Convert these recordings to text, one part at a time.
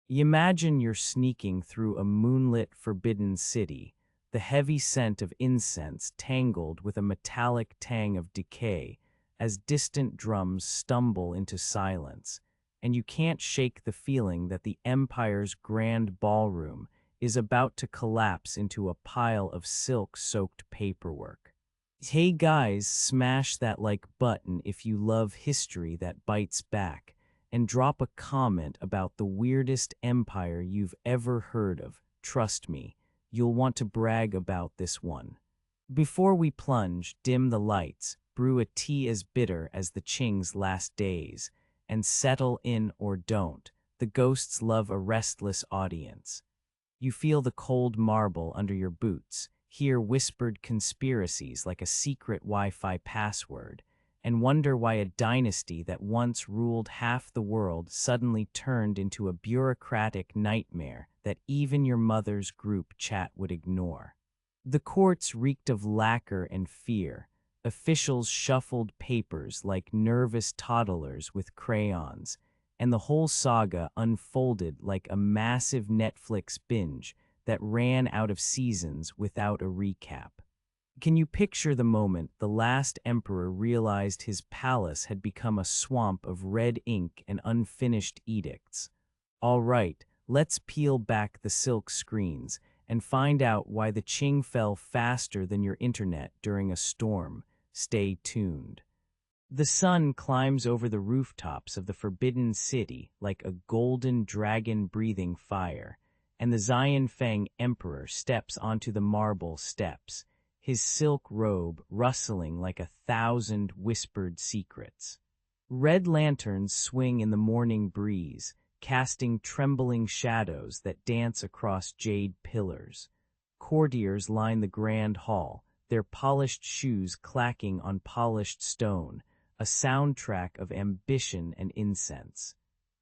Imagine you're sneaking through a moonlit, forbidden city, the heavy scent of incense tangled with a metallic tang of decay as distant drums stumble into silence, and you can't shake the feeling that the Empire's grand ballroom is about to collapse into a pile of silk-soaked paperwork. Hey guys, smash that like button if you love history that bites back, and drop a comment about the weirdest empire you've ever heard of. Trust me, you'll want to brag about this one. Before we plunge, dim the lights, brew a tea as bitter as the Qing's last days, and settle in or don't. The ghosts love a restless audience. You feel the cold marble under your boots, hear whispered conspiracies like a secret Wi-Fi password, and wonder why a dynasty that once ruled half the world suddenly turned into a bureaucratic nightmare that even your mother's group chat would ignore. The courts reeked of lacquer and fear. Officials shuffled papers like nervous toddlers with crayons, and the whole saga unfolded like a massive Netflix binge that ran out of seasons without a recap. Can you picture the moment the last emperor realized his palace had become a swamp of red ink and unfinished edicts? All right, let's peel back the silk screens and find out why the Qing fell faster than your internet during a storm. Stay tuned. The sun climbs over the rooftops of the Forbidden City like a golden dragon breathing fire, and the Xianfeng Emperor steps onto the marble steps, his silk robe rustling like 1,000 whispered secrets. Red lanterns swing in the morning breeze, casting trembling shadows that dance across jade pillars. Courtiers line the grand hall, their polished shoes clacking on polished stone, a soundtrack of ambition and incense.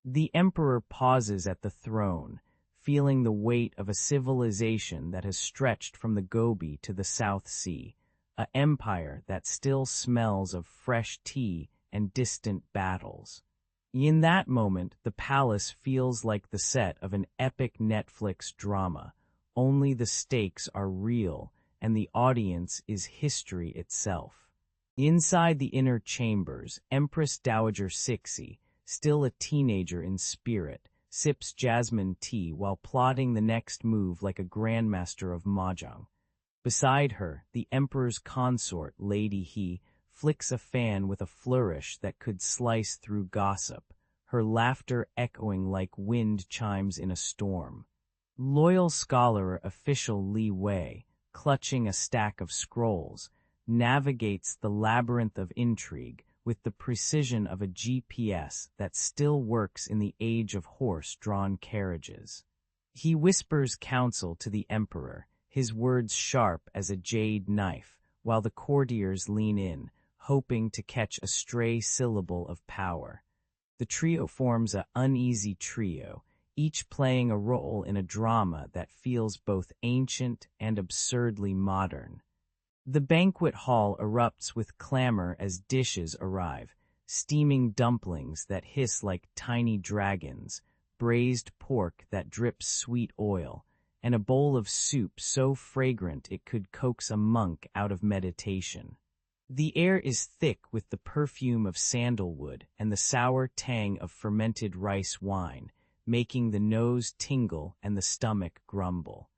The emperor pauses at the throne, feeling the weight of a civilization that has stretched from the Gobi to the South Sea, an empire that still smells of fresh tea and distant battles. In that moment, the palace feels like the set of an epic Netflix drama, only the stakes are real and the audience is history itself. Inside the inner chambers, Empress Dowager Cixi, still a teenager in spirit, sips jasmine tea while plotting the next move like a grandmaster of mahjong. Beside her, the emperor's consort, Lady He, flicks a fan with a flourish that could slice through gossip, her laughter echoing like wind chimes in a storm. Loyal scholar official Li Wei, clutching a stack of scrolls, navigates the labyrinth of intrigue with the precision of a GPS that still works in the age of horse-drawn carriages. He whispers counsel to the emperor, his words sharp as a jade knife, while the courtiers lean in, hoping to catch a stray syllable of power. The trio forms an uneasy trio, each playing a role in a drama that feels both ancient and absurdly modern. The banquet hall erupts with clamor as dishes arrive, steaming dumplings that hiss like tiny dragons, braised pork that drips sweet oil, and a bowl of soup so fragrant it could coax a monk out of meditation. The air is thick with the perfume of sandalwood and the sour tang of fermented rice wine, making the nose tingle and the stomach grumble.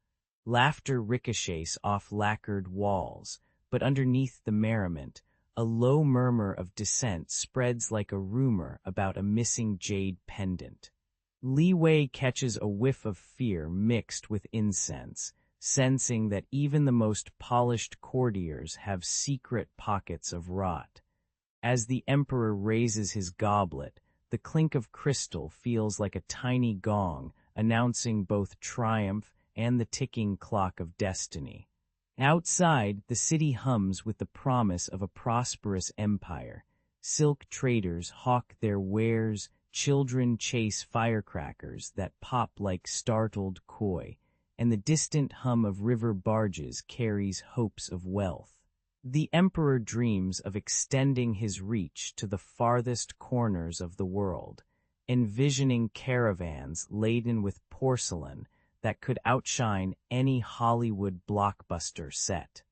Laughter ricochets off lacquered walls, but underneath the merriment, a low murmur of dissent spreads like a rumor about a missing jade pendant. Li Wei catches a whiff of fear mixed with incense, sensing that even the most polished courtiers have secret pockets of rot. As the emperor raises his goblet, the clink of crystal feels like a tiny gong, announcing both triumph and the ticking clock of destiny. Outside, the city hums with the promise of a prosperous empire. Silk traders hawk their wares, children chase firecrackers that pop like startled koi, and the distant hum of river barges carries hopes of wealth. The emperor dreams of extending his reach to the farthest corners of the world, envisioning caravans laden with porcelain that could outshine any Hollywood blockbuster set.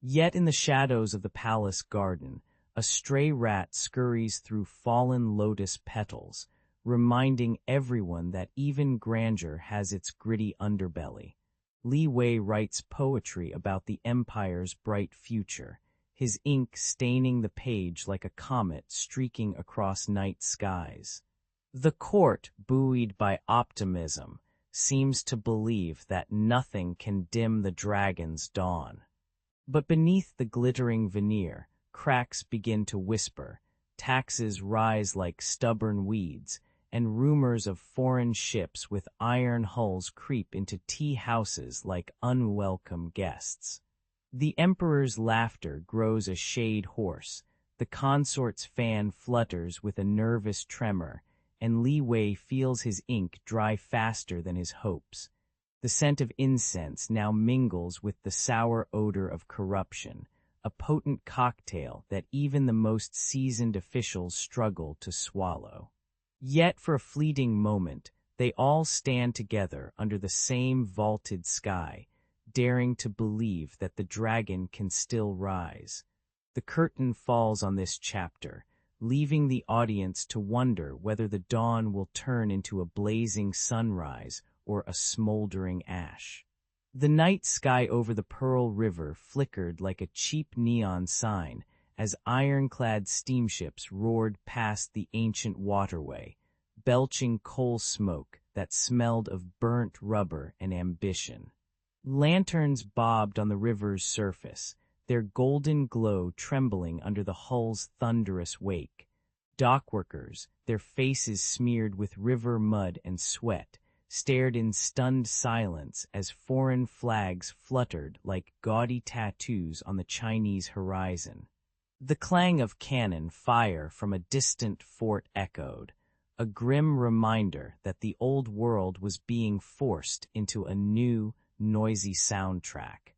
Yet in the shadows of the palace garden, a stray rat scurries through fallen lotus petals, reminding everyone that even grandeur has its gritty underbelly. Li Wei writes poetry about the empire's bright future, his ink staining the page like a comet streaking across night skies. The court, buoyed by optimism, seems to believe that nothing can dim the dragon's dawn. But beneath the glittering veneer, cracks begin to whisper, taxes rise like stubborn weeds, and rumors of foreign ships with iron hulls creep into tea houses like unwelcome guests. The emperor's laughter grows a shade hoarse, the consort's fan flutters with a nervous tremor, and Li Wei feels his ink dry faster than his hopes. The scent of incense now mingles with the sour odor of corruption, a potent cocktail that even the most seasoned officials struggle to swallow. Yet for a fleeting moment, they all stand together under the same vaulted sky, daring to believe that the dragon can still rise. The curtain falls on this chapter, leaving the audience to wonder whether the dawn will turn into a blazing sunrise or a smoldering ash. The night sky over the Pearl River flickered like a cheap neon sign as ironclad steamships roared past the ancient waterway, belching coal smoke that smelled of burnt rubber and ambition. Lanterns bobbed on the river's surface, their golden glow trembling under the hull's thunderous wake. Dockworkers, their faces smeared with river mud and sweat, stared in stunned silence as foreign flags fluttered like gaudy tattoos on the Chinese horizon. The clang of cannon fire from a distant fort echoed, a grim reminder that the old world was being forced into a new, noisy soundtrack.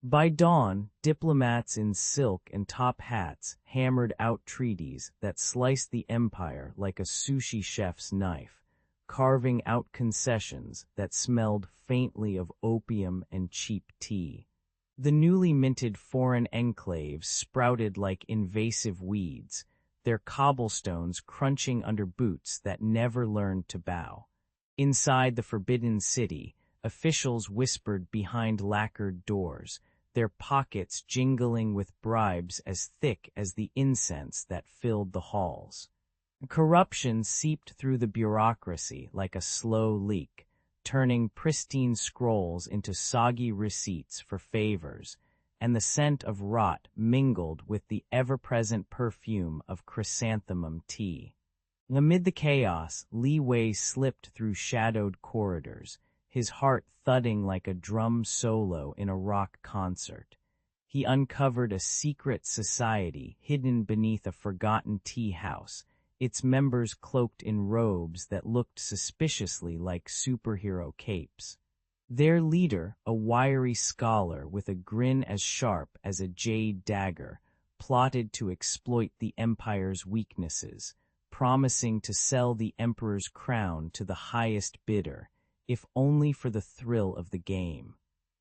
By dawn, diplomats in silk and top hats hammered out treaties that sliced the empire like a sushi chef's knife, carving out concessions that smelled faintly of opium and cheap tea. The newly minted foreign enclaves sprouted like invasive weeds, their cobblestones crunching under boots that never learned to bow. Inside the Forbidden City, officials whispered behind lacquered doors, their pockets jingling with bribes as thick as the incense that filled the halls. Corruption seeped through the bureaucracy like a slow leak, turning pristine scrolls into soggy receipts for favors, and the scent of rot mingled with the ever-present perfume of chrysanthemum tea. Amid the chaos, Li Wei slipped through shadowed corridors, his heart thudding like a drum solo in a rock concert. He uncovered a secret society hidden beneath a forgotten tea house, its members cloaked in robes that looked suspiciously like superhero capes. Their leader, a wiry scholar with a grin as sharp as a jade dagger, plotted to exploit the empire's weaknesses, promising to sell the emperor's crown to the highest bidder, if only for the thrill of the game.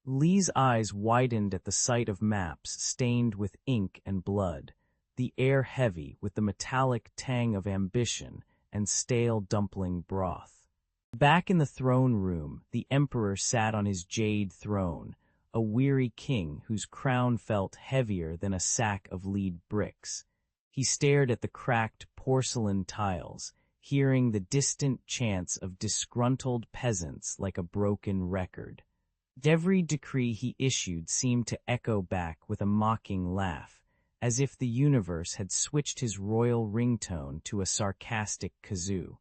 Li's eyes widened at the sight of maps stained with ink and blood, the air heavy with the metallic tang of ambition and stale dumpling broth. Back in the throne room, the emperor sat on his jade throne, a weary king whose crown felt heavier than a sack of lead bricks. He stared at the cracked porcelain tiles, hearing the distant chants of disgruntled peasants like a broken record. Every decree he issued seemed to echo back with a mocking laugh, as if the universe had switched his royal ringtone to a sarcastic kazoo.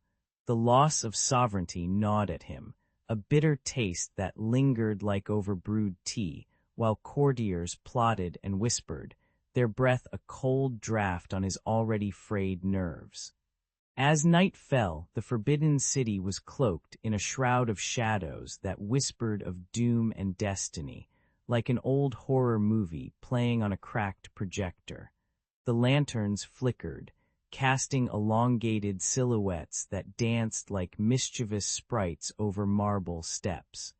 The loss of sovereignty gnawed at him, a bitter taste that lingered like overbrewed tea, while courtiers plotted and whispered, their breath a cold draft on his already frayed nerves. As night fell, the Forbidden City was cloaked in a shroud of shadows that whispered of doom and destiny, like an old horror movie playing on a cracked projector. The lanterns flickered, casting elongated silhouettes that danced like mischievous sprites over marble steps.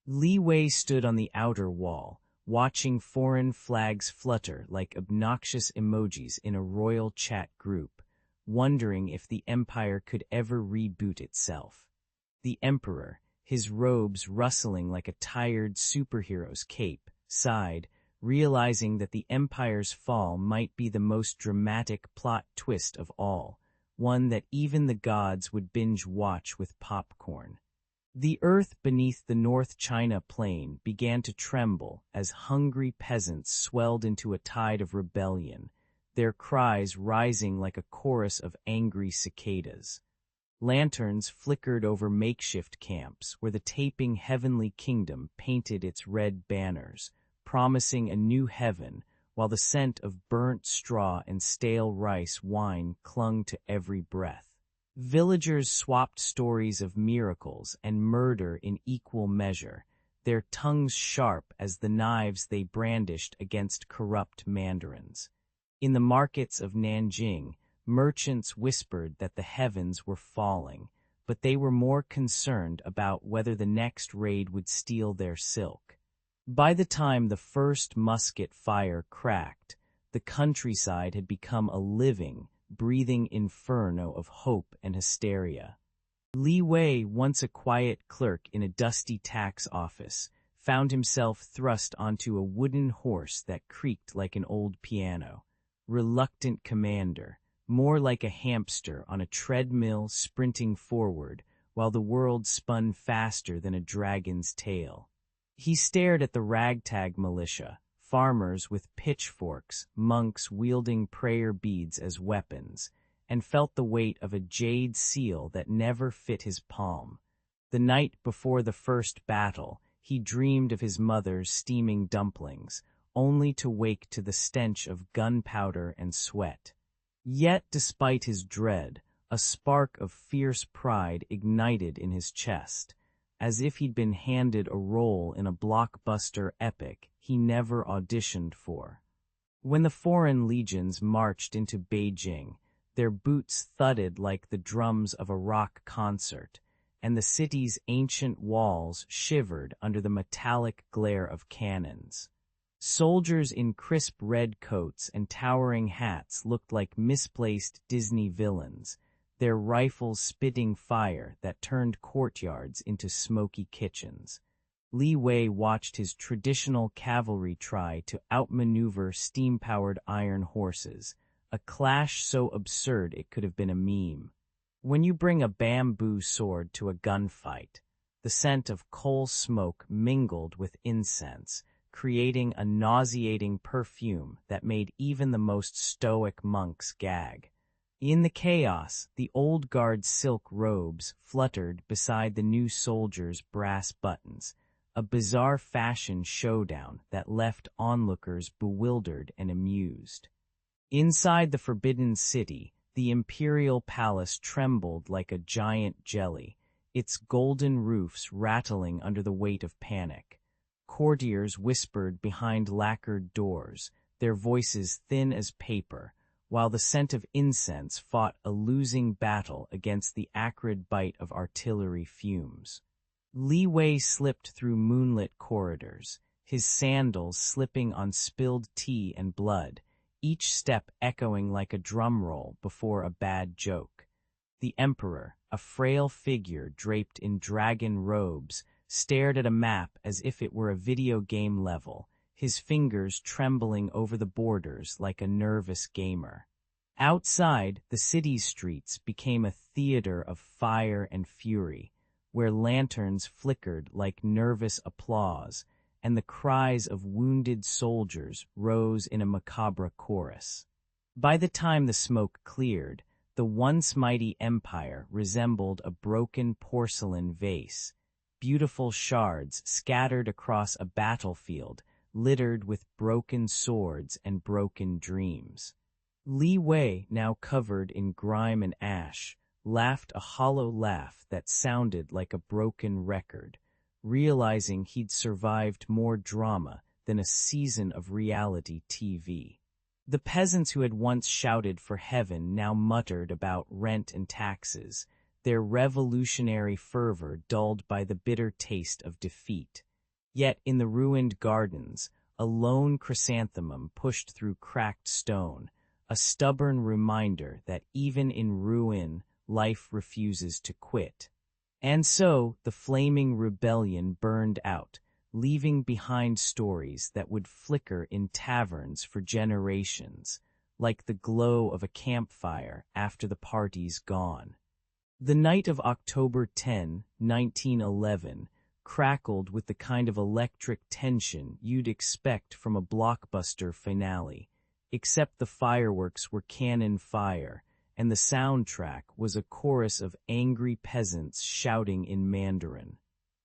Li Wei stood on the outer wall, watching foreign flags flutter like obnoxious emojis in a royal chat group, wondering if the empire could ever reboot itself. The emperor, his robes rustling like a tired superhero's cape, sighed, realizing that the empire's fall might be the most dramatic plot twist of all, one that even the gods would binge-watch with popcorn. The earth beneath the North China plain began to tremble as hungry peasants swelled into a tide of rebellion, their cries rising like a chorus of angry cicadas. Lanterns flickered over makeshift camps where the taping heavenly kingdom painted its red banners, promising a new heaven, while the scent of burnt straw and stale rice wine clung to every breath. Villagers swapped stories of miracles and murder in equal measure, their tongues sharp as the knives they brandished against corrupt mandarins. In the markets of Nanjing, merchants whispered that the heavens were falling, but they were more concerned about whether the next raid would steal their silk. By the time the first musket fire cracked, the countryside had become a living, breathing inferno of hope and hysteria. Li Wei, once a quiet clerk in a dusty tax office, found himself thrust onto a wooden horse that creaked like an old piano. Reluctant commander, more like a hamster on a treadmill sprinting forward while the world spun faster than a dragon's tail. He stared at the ragtag militia, farmers with pitchforks, monks wielding prayer beads as weapons, and felt the weight of a jade seal that never fit his palm. The night before the first battle, he dreamed of his mother's steaming dumplings, only to wake to the stench of gunpowder and sweat. Yet, despite his dread, a spark of fierce pride ignited in his chest, as if he'd been handed a role in a blockbuster epic he never auditioned for. When the foreign legions marched into Beijing, their boots thudded like the drums of a rock concert, and the city's ancient walls shivered under the metallic glare of cannons. Soldiers in crisp red coats and towering hats looked like misplaced Disney villains, their rifles spitting fire that turned courtyards into smoky kitchens. Li Wei watched his traditional cavalry try to outmaneuver steam-powered iron horses, a clash so absurd it could have been a meme. When you bring a bamboo sword to a gunfight, the scent of coal smoke mingled with incense, creating a nauseating perfume that made even the most stoic monks gag. In the chaos, the old guard's silk robes fluttered beside the new soldiers' brass buttons, a bizarre fashion showdown that left onlookers bewildered and amused. Inside the Forbidden City, the imperial palace trembled like a giant jelly, its golden roofs rattling under the weight of panic. Courtiers whispered behind lacquered doors, their voices thin as paper, while the scent of incense fought a losing battle against the acrid bite of artillery fumes. Li Wei slipped through moonlit corridors, his sandals slipping on spilled tea and blood, each step echoing like a drum roll before a bad joke. The emperor, a frail figure draped in dragon robes, stared at a map as if it were a video game level, his fingers trembling over the borders like a nervous gamer. Outside, the city's streets became a theater of fire and fury, where lanterns flickered like nervous applause, and the cries of wounded soldiers rose in a macabre chorus. By the time the smoke cleared, the once mighty empire resembled a broken porcelain vase, beautiful shards scattered across a battlefield littered with broken swords and broken dreams. Li Wei, now covered in grime and ash, laughed a hollow laugh that sounded like a broken record, realizing he'd survived more drama than a season of reality TV. The peasants who had once shouted for heaven now muttered about rent and taxes, their revolutionary fervor dulled by the bitter taste of defeat. Yet in the ruined gardens, a lone chrysanthemum pushed through cracked stone, a stubborn reminder that even in ruin, life refuses to quit. And so the flaming rebellion burned out, leaving behind stories that would flicker in taverns for generations, like the glow of a campfire after the party's gone. The night of October 10, 1911, crackled with the kind of electric tension you'd expect from a blockbuster finale, except the fireworks were cannon fire, and the soundtrack was a chorus of angry peasants shouting in Mandarin.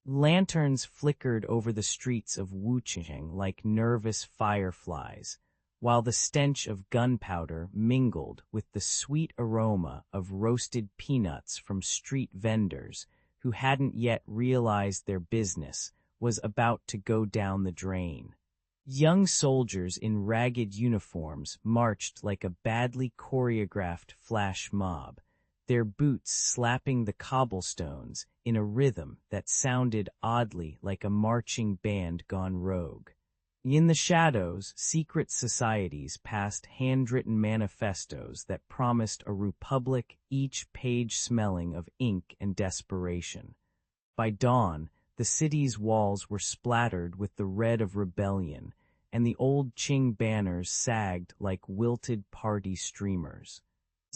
Lanterns flickered over the streets of Wuchang like nervous fireflies, while the stench of gunpowder mingled with the sweet aroma of roasted peanuts from street vendors who hadn't yet realized their business was about to go down the drain. Young soldiers in ragged uniforms marched like a badly choreographed flash mob, their boots slapping the cobblestones in a rhythm that sounded oddly like a marching band gone rogue. In the shadows, secret societies passed handwritten manifestos that promised a republic, each page smelling of ink and desperation. By dawn, the city's walls were splattered with the red of rebellion, and the old Qing banners sagged like wilted party streamers.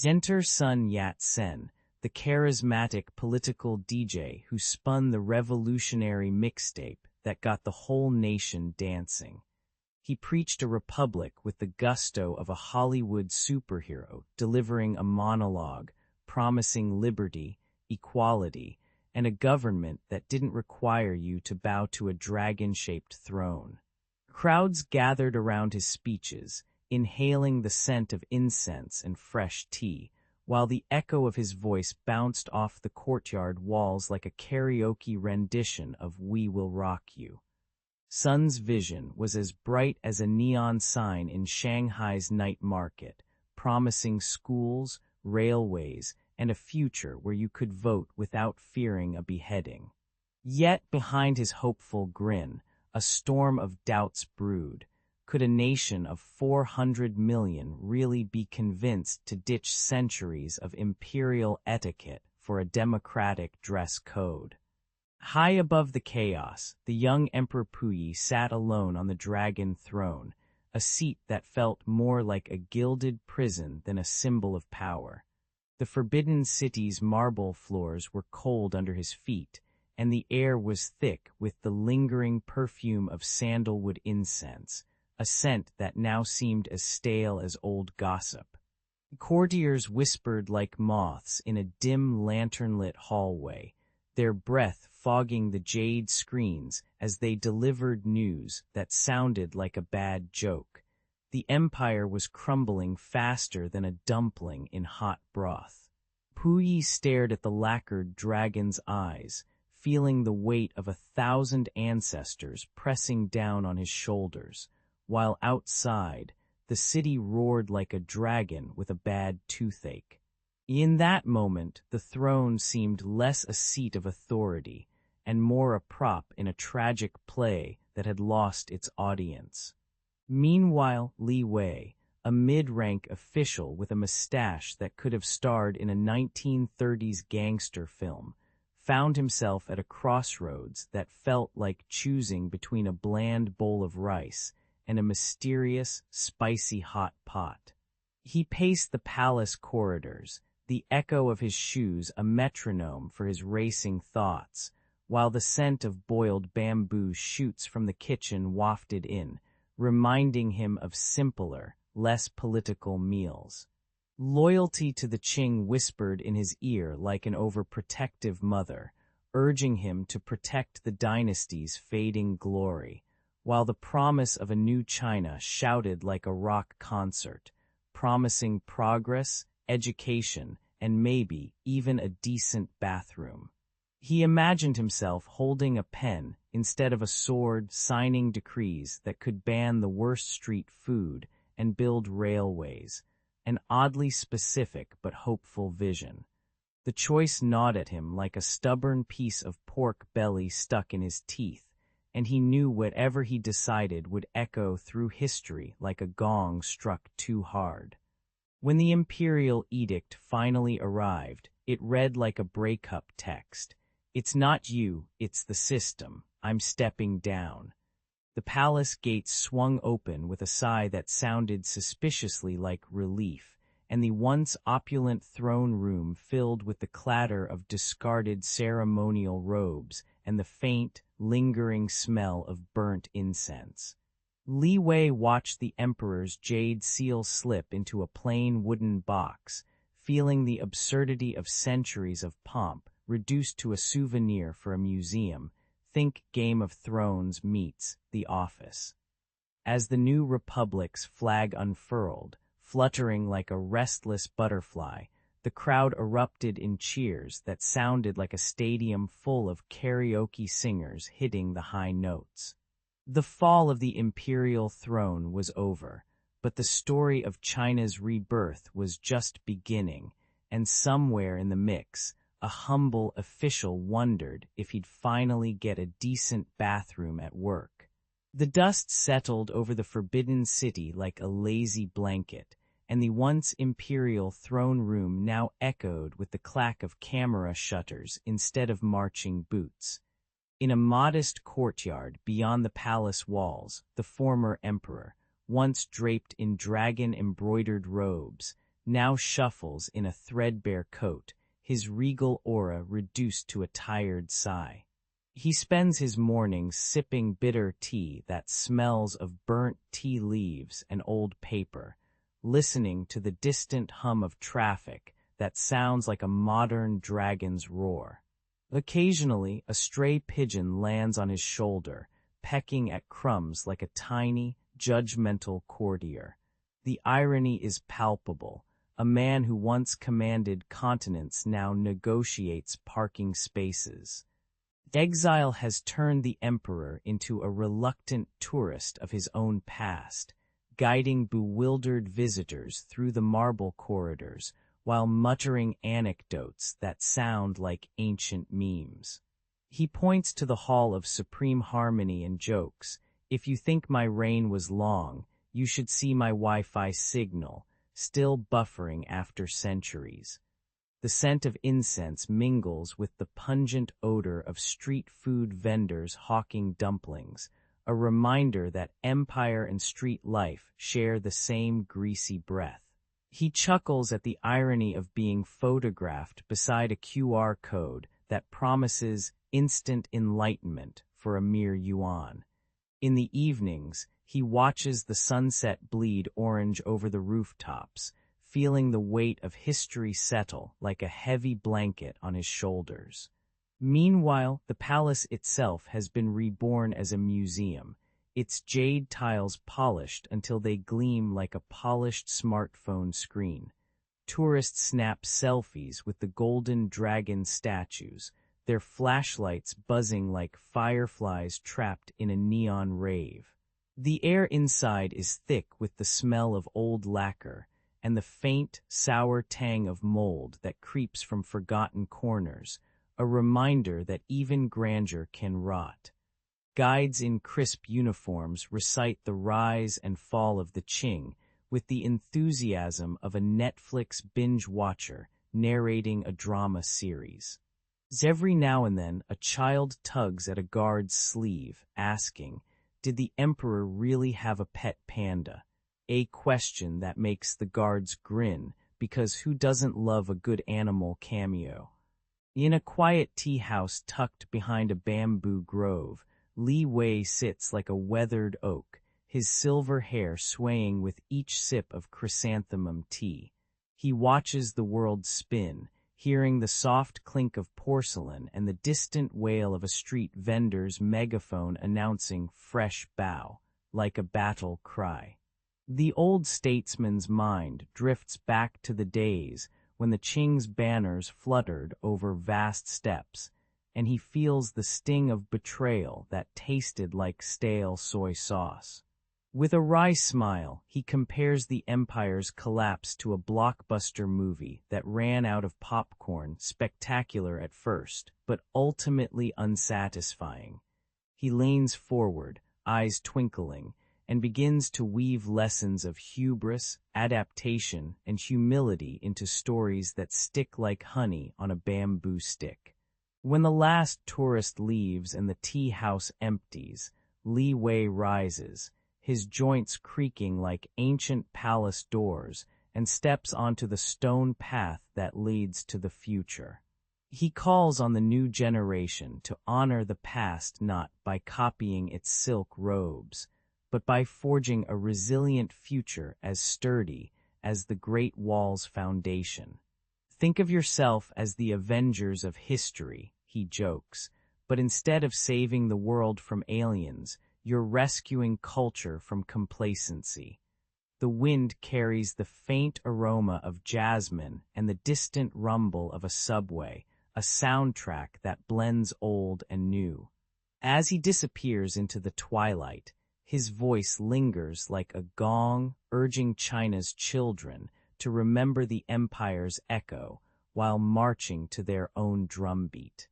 Enter Sun Yat-sen, the charismatic political DJ who spun the revolutionary mixtape that got the whole nation dancing. He preached a republic with the gusto of a Hollywood superhero, delivering a monologue, promising liberty, equality, and a government that didn't require you to bow to a dragon-shaped throne. Crowds gathered around his speeches, inhaling the scent of incense and fresh tea, while the echo of his voice bounced off the courtyard walls like a karaoke rendition of We Will Rock You. Sun's vision was as bright as a neon sign in Shanghai's night market, promising schools, railways, and a future where you could vote without fearing a beheading. Yet behind his hopeful grin, a storm of doubts brewed. Could a nation of 400 million really be convinced to ditch centuries of imperial etiquette for a democratic dress code? High above the chaos, the young Emperor Puyi sat alone on the dragon throne, a seat that felt more like a gilded prison than a symbol of power. The forbidden city's marble floors were cold under his feet, and the air was thick with the lingering perfume of sandalwood incense, a scent that now seemed as stale as old gossip. Courtiers whispered like moths in a dim lantern-lit hallway, their breath fogging the jade screens as they delivered news that sounded like a bad joke. The empire was crumbling faster than a dumpling in hot broth. Puyi stared at the lacquered dragon's eyes, feeling the weight of 1,000 ancestors pressing down on his shoulders, while outside, the city roared like a dragon with a bad toothache. In that moment, the throne seemed less a seat of authority and more a prop in a tragic play that had lost its audience. Meanwhile, Li Wei, a mid-rank official with a mustache that could have starred in a 1930s gangster film, found himself at a crossroads that felt like choosing between a bland bowl of rice and a mysterious, spicy hot pot. He paced the palace corridors, the echo of his shoes a metronome for his racing thoughts, while the scent of boiled bamboo shoots from the kitchen wafted in, reminding him of simpler, less political meals. Loyalty to the Qing whispered in his ear like an overprotective mother, urging him to protect the dynasty's fading glory, while the promise of a new China shouted like a rock concert, promising progress, education, and maybe even a decent bathroom. He imagined himself holding a pen instead of a sword, signing decrees that could ban the worst street food and build railways, an oddly specific but hopeful vision. The choice gnawed at him like a stubborn piece of pork belly stuck in his teeth, and he knew whatever he decided would echo through history like a gong struck too hard. When the imperial edict finally arrived, it read like a breakup text. "It's not you, it's the system. I'm stepping down." The palace gates swung open with a sigh that sounded suspiciously like relief, and the once opulent throne room filled with the clatter of discarded ceremonial robes and the faint, lingering smell of burnt incense. Li Wei watched the emperor's jade seal slip into a plain wooden box, feeling the absurdity of centuries of pomp reduced to a souvenir for a museum. Think Game of Thrones meets The Office. As the new republic's flag unfurled, fluttering like a restless butterfly, the crowd erupted in cheers that sounded like a stadium full of karaoke singers hitting the high notes. The fall of the imperial throne was over, but the story of China's rebirth was just beginning, and somewhere in the mix, a humble official wondered if he'd finally get a decent bathroom at work. The dust settled over the Forbidden City like a lazy blanket, and the once imperial throne room now echoed with the clack of camera shutters instead of marching boots. In a modest courtyard beyond the palace walls, the former emperor, once draped in dragon-embroidered robes, now shuffles in a threadbare coat, his regal aura reduced to a tired sigh. He spends his mornings sipping bitter tea that smells of burnt tea leaves and old paper, listening to the distant hum of traffic that sounds like a modern dragon's roar. Occasionally, a stray pigeon lands on his shoulder, pecking at crumbs like a tiny, judgmental courtier. The irony is palpable. A man who once commanded continents now negotiates parking spaces. Exile has turned the emperor into a reluctant tourist of his own past, guiding bewildered visitors through the marble corridors while muttering anecdotes that sound like ancient memes. He points to the Hall of Supreme Harmony and jokes, "If you think my reign was long, you should see my Wi-Fi signal, still buffering after centuries." The scent of incense mingles with the pungent odor of street food vendors hawking dumplings, a reminder that empire and street life share the same greasy breath. He chuckles at the irony of being photographed beside a QR code that promises instant enlightenment for a mere yuan. In the evenings, he watches the sunset bleed orange over the rooftops, feeling the weight of history settle like a heavy blanket on his shoulders. Meanwhile, the palace itself has been reborn as a museum, its jade tiles polished until they gleam like a polished smartphone screen. Tourists snap selfies with the golden dragon statues, their flashlights buzzing like fireflies trapped in a neon rave. The air inside is thick with the smell of old lacquer and the faint, sour tang of mold that creeps from forgotten corners, a reminder that even grandeur can rot. Guides in crisp uniforms recite the rise and fall of the Qing with the enthusiasm of a Netflix binge watcher narrating a drama series. Every now and then, a child tugs at a guard's sleeve, asking, "Did the emperor really have a pet panda?" A question that makes the guards grin, because who doesn't love a good animal cameo? In a quiet tea house tucked behind a bamboo grove, Li Wei sits like a weathered oak, his silver hair swaying with each sip of chrysanthemum tea. He watches the world spin, hearing the soft clink of porcelain and the distant wail of a street vendor's megaphone announcing fresh bao, like a battle cry. The old statesman's mind drifts back to the days when the Qing's banners fluttered over vast steppes, and he feels the sting of betrayal that tasted like stale soy sauce. With a wry smile, he compares the empire's collapse to a blockbuster movie that ran out of popcorn, spectacular at first, but ultimately unsatisfying. He leans forward, eyes twinkling, and begins to weave lessons of hubris, adaptation, and humility into stories that stick like honey on a bamboo stick. When the last tourist leaves and the tea house empties, Li Wei rises, his joints creaking like ancient palace doors, and steps onto the stone path that leads to the future. He calls on the new generation to honor the past not by copying its silk robes, but by forging a resilient future as sturdy as the Great Wall's foundation. Think of yourself as the avengers of history, he jokes, but instead of saving the world from aliens, you're rescuing culture from complacency. The wind carries the faint aroma of jasmine and the distant rumble of a subway, a soundtrack that blends old and new. As he disappears into the twilight, his voice lingers like a gong, urging China's children to remember the empire's echo while marching to their own drumbeat.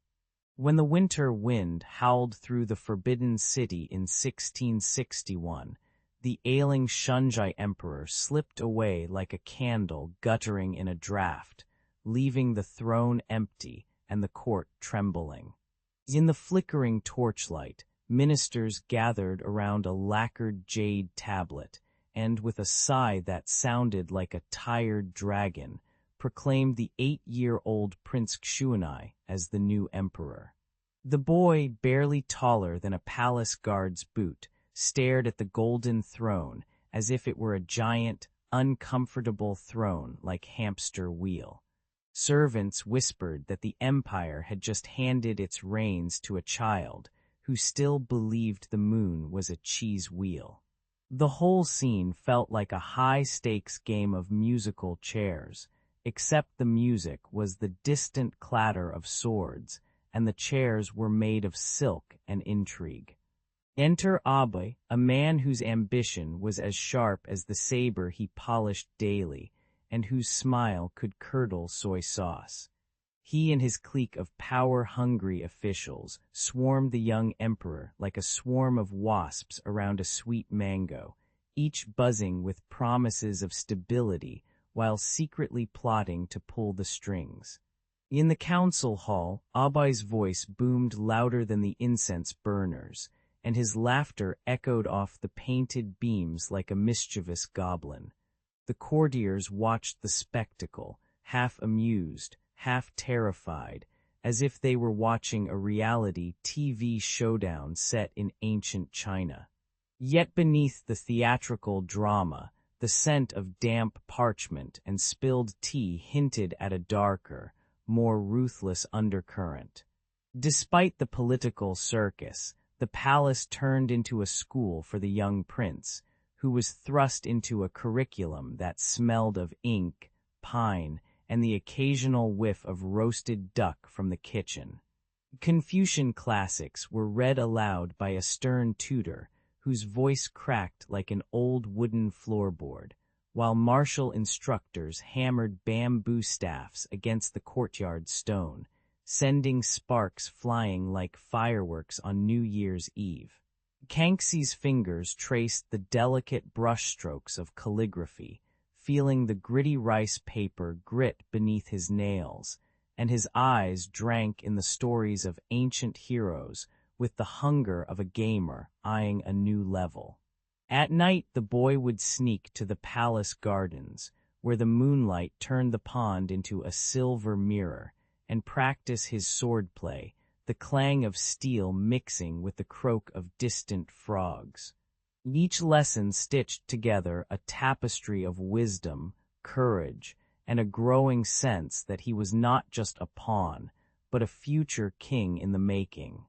When the winter wind howled through the Forbidden City in 1661, the ailing Shunjai emperor slipped away like a candle guttering in a draught, leaving the throne empty and the court trembling. In the flickering torchlight, ministers gathered around a lacquered jade tablet, and with a sigh that sounded like a tired dragon, proclaimed the 8-year-old Prince Xuanai as the new emperor. The boy, barely taller than a palace guard's boot, stared at the golden throne as if it were a giant, uncomfortable throne like hamster wheel. Servants whispered that the empire had just handed its reins to a child who still believed the moon was a cheese wheel. The whole scene felt like a high-stakes game of musical chairs, except the music was the distant clatter of swords, and the chairs were made of silk and intrigue. Enter Abe, a man whose ambition was as sharp as the saber he polished daily, and whose smile could curdle soy sauce. He and his clique of power-hungry officials swarmed the young emperor like a swarm of wasps around a sweet mango, each buzzing with promises of stability while secretly plotting to pull the strings. In the council hall, Abe's voice boomed louder than the incense burners, and his laughter echoed off the painted beams like a mischievous goblin. The courtiers watched the spectacle, half amused, half terrified, as if they were watching a reality TV showdown set in ancient China. Yet beneath the theatrical drama, the scent of damp parchment and spilled tea hinted at a darker, more ruthless undercurrent. Despite the political circus, the palace turned into a school for the young prince, who was thrust into a curriculum that smelled of ink, pine, and the occasional whiff of roasted duck from the kitchen. Confucian classics were read aloud by a stern tutor, whose voice cracked like an old wooden floorboard, while martial instructors hammered bamboo staffs against the courtyard stone, sending sparks flying like fireworks on New Year's Eve. Kangxi's fingers traced the delicate brushstrokes of calligraphy, feeling the gritty rice paper grit beneath his nails, and his eyes drank in the stories of ancient heroes with the hunger of a gamer eyeing a new level. At night, the boy would sneak to the palace gardens, where the moonlight turned the pond into a silver mirror, and practice his swordplay, the clang of steel mixing with the croak of distant frogs. Each lesson stitched together a tapestry of wisdom, courage, and a growing sense that he was not just a pawn, but a future king in the making.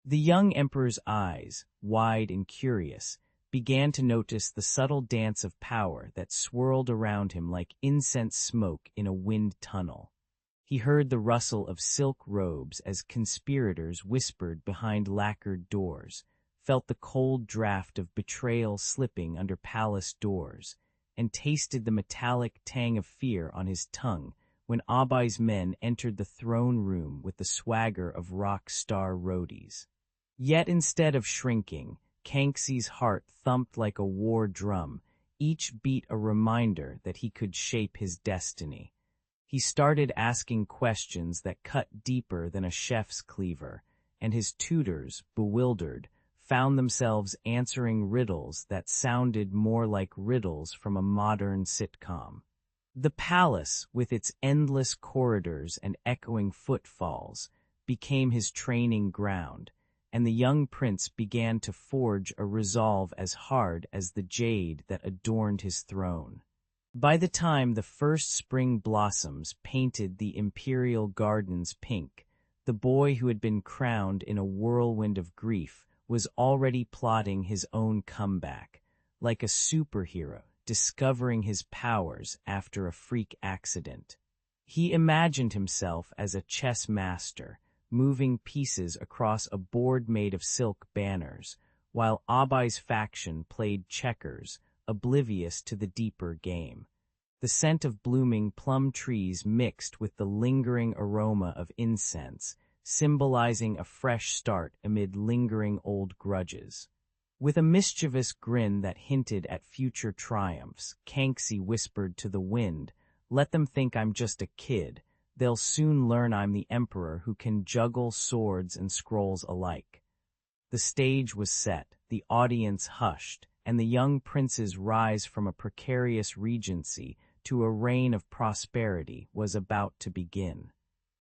The young emperor's eyes, wide and curious, began to notice the subtle dance of power that swirled around him like incense smoke in a wind tunnel. He heard the rustle of silk robes as conspirators whispered behind lacquered doors, felt the cold draft of betrayal slipping under palace doors, and tasted the metallic tang of fear on his tongue when Abai's men entered the throne room with the swagger of rock star roadies. Yet instead of shrinking, Kangxi's heart thumped like a war drum, each beat a reminder that he could shape his destiny. He started asking questions that cut deeper than a chef's cleaver, and his tutors, bewildered, found themselves answering riddles that sounded more like riddles from a modern sitcom. The palace, with its endless corridors and echoing footfalls, became his training ground, and the young prince began to forge a resolve as hard as the jade that adorned his throne. By the time the first spring blossoms painted the imperial gardens pink, the boy who had been crowned in a whirlwind of grief was already plotting his own comeback, like a superhero discovering his powers after a freak accident. He imagined himself as a chess master, moving pieces across a board made of silk banners, while Abai's faction played checkers, oblivious to the deeper game. The scent of blooming plum trees mixed with the lingering aroma of incense, symbolizing a fresh start amid lingering old grudges. With a mischievous grin that hinted at future triumphs, Kangxi whispered to the wind, "Let them think I'm just a kid. They'll soon learn I'm the emperor who can juggle swords and scrolls alike." The stage was set, the audience hushed, and the young prince's rise from a precarious regency to a reign of prosperity was about to begin.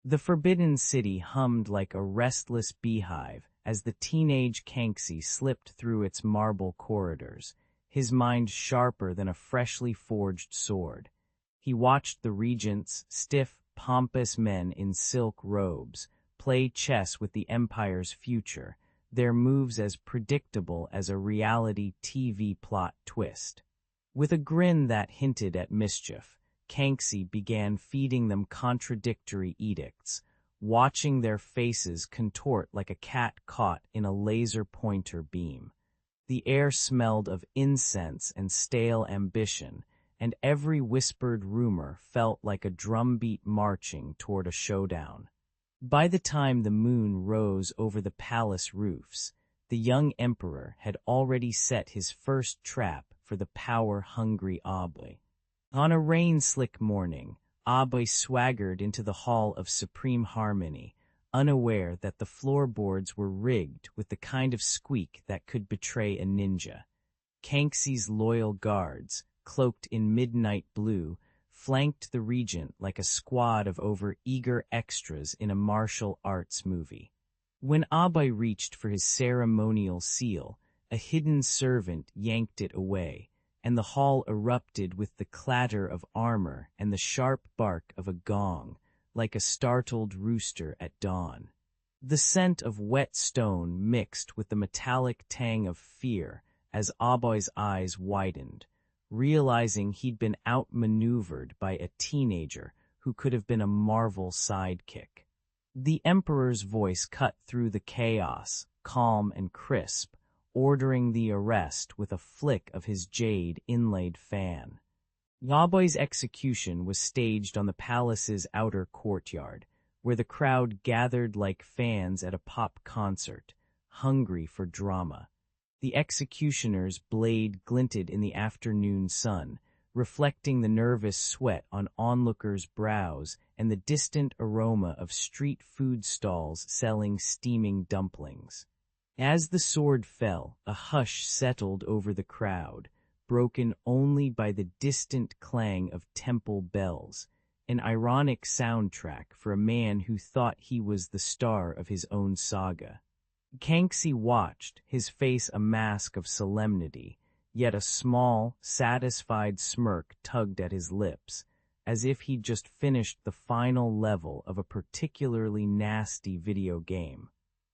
The Forbidden City hummed like a restless beehive as the teenage Kangxi slipped through its marble corridors, his mind sharper than a freshly forged sword. He watched the regents, stiff, pompous men in silk robes, play chess with the empire's future, their moves as predictable as a reality TV plot twist. With a grin that hinted at mischief, Kangxi began feeding them contradictory edicts, watching their faces contort like a cat caught in a laser pointer beam. The air smelled of incense and stale ambition, and every whispered rumor felt like a drumbeat marching toward a showdown. By the time the moon rose over the palace roofs, the young emperor had already set his first trap for the power-hungry Abai. On a rain-slick morning, Abai swaggered into the Hall of Supreme Harmony, unaware that the floorboards were rigged with the kind of squeak that could betray a ninja. Kangxi's loyal guards, cloaked in midnight blue, flanked the regent like a squad of over-eager extras in a martial arts movie. When Abai reached for his ceremonial seal, a hidden servant yanked it away, and the hall erupted with the clatter of armor and the sharp bark of a gong, like a startled rooster at dawn. The scent of wet stone mixed with the metallic tang of fear as Abai's eyes widened, realizing he'd been outmaneuvered by a teenager who could have been a Marvel sidekick. The emperor's voice cut through the chaos, calm and crisp, ordering the arrest with a flick of his jade-inlaid fan. Abai's execution was staged on the palace's outer courtyard, where the crowd gathered like fans at a pop concert, hungry for drama. The executioner's blade glinted in the afternoon sun, reflecting the nervous sweat on onlookers' brows and the distant aroma of street food stalls selling steaming dumplings. As the sword fell, a hush settled over the crowd, broken only by the distant clang of temple bells, an ironic soundtrack for a man who thought he was the star of his own saga. Kangxi watched, his face a mask of solemnity, yet a small, satisfied smirk tugged at his lips, as if he'd just finished the final level of a particularly nasty video game.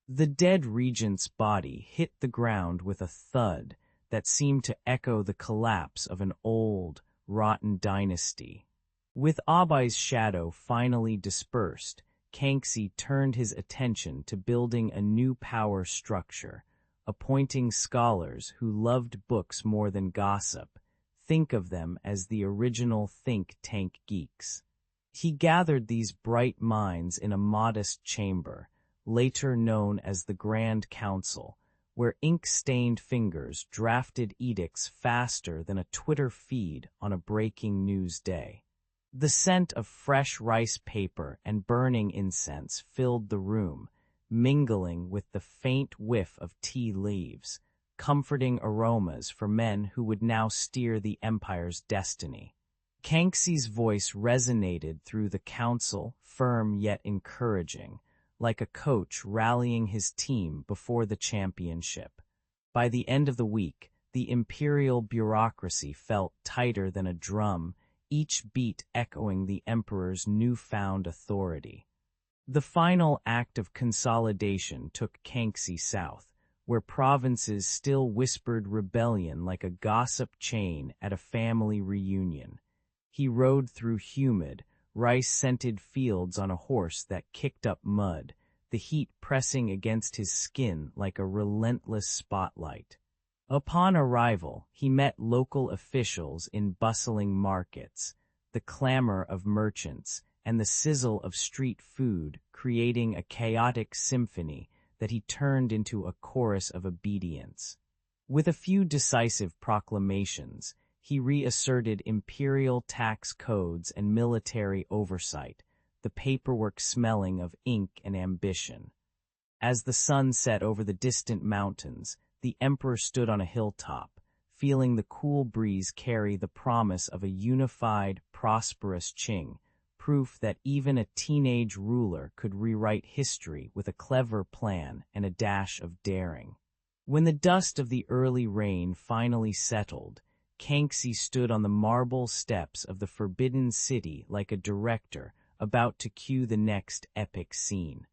The dead regent's body hit the ground with a thud that seemed to echo the collapse of an old, rotten dynasty. With Abai's shadow finally dispersed, Kangxi turned his attention to building a new power structure, appointing scholars who loved books more than gossip. Think of them as the original think tank geeks. He gathered these bright minds in a modest chamber, later known as the Grand Council, where ink-stained fingers drafted edicts faster than a Twitter feed on a breaking news day. The scent of fresh rice paper and burning incense filled the room, mingling with the faint whiff of tea leaves, comforting aromas for men who would now steer the empire's destiny. Kangxi's voice resonated through the council, firm yet encouraging, like a coach rallying his team before the championship. By the end of the week, the imperial bureaucracy felt tighter than a drum, each beat echoing the emperor's newfound authority. The final act of consolidation took Kangxi south, where provinces still whispered rebellion like a gossip chain at a family reunion. He rode through humid, rice-scented fields on a horse that kicked up mud, the heat pressing against his skin like a relentless spotlight. Upon arrival, he met local officials in bustling markets, the clamor of merchants, and the sizzle of street food creating a chaotic symphony that he turned into a chorus of obedience. With a few decisive proclamations, he reasserted imperial tax codes and military oversight, the paperwork smelling of ink and ambition. As the sun set over the distant mountains, the emperor stood on a hilltop, feeling the cool breeze carry the promise of a unified, prosperous Qing, proof that even a teenage ruler could rewrite history with a clever plan and a dash of daring. When the dust of the early rain finally settled, Kangxi stood on the marble steps of the Forbidden City like a director about to cue the next epic scene.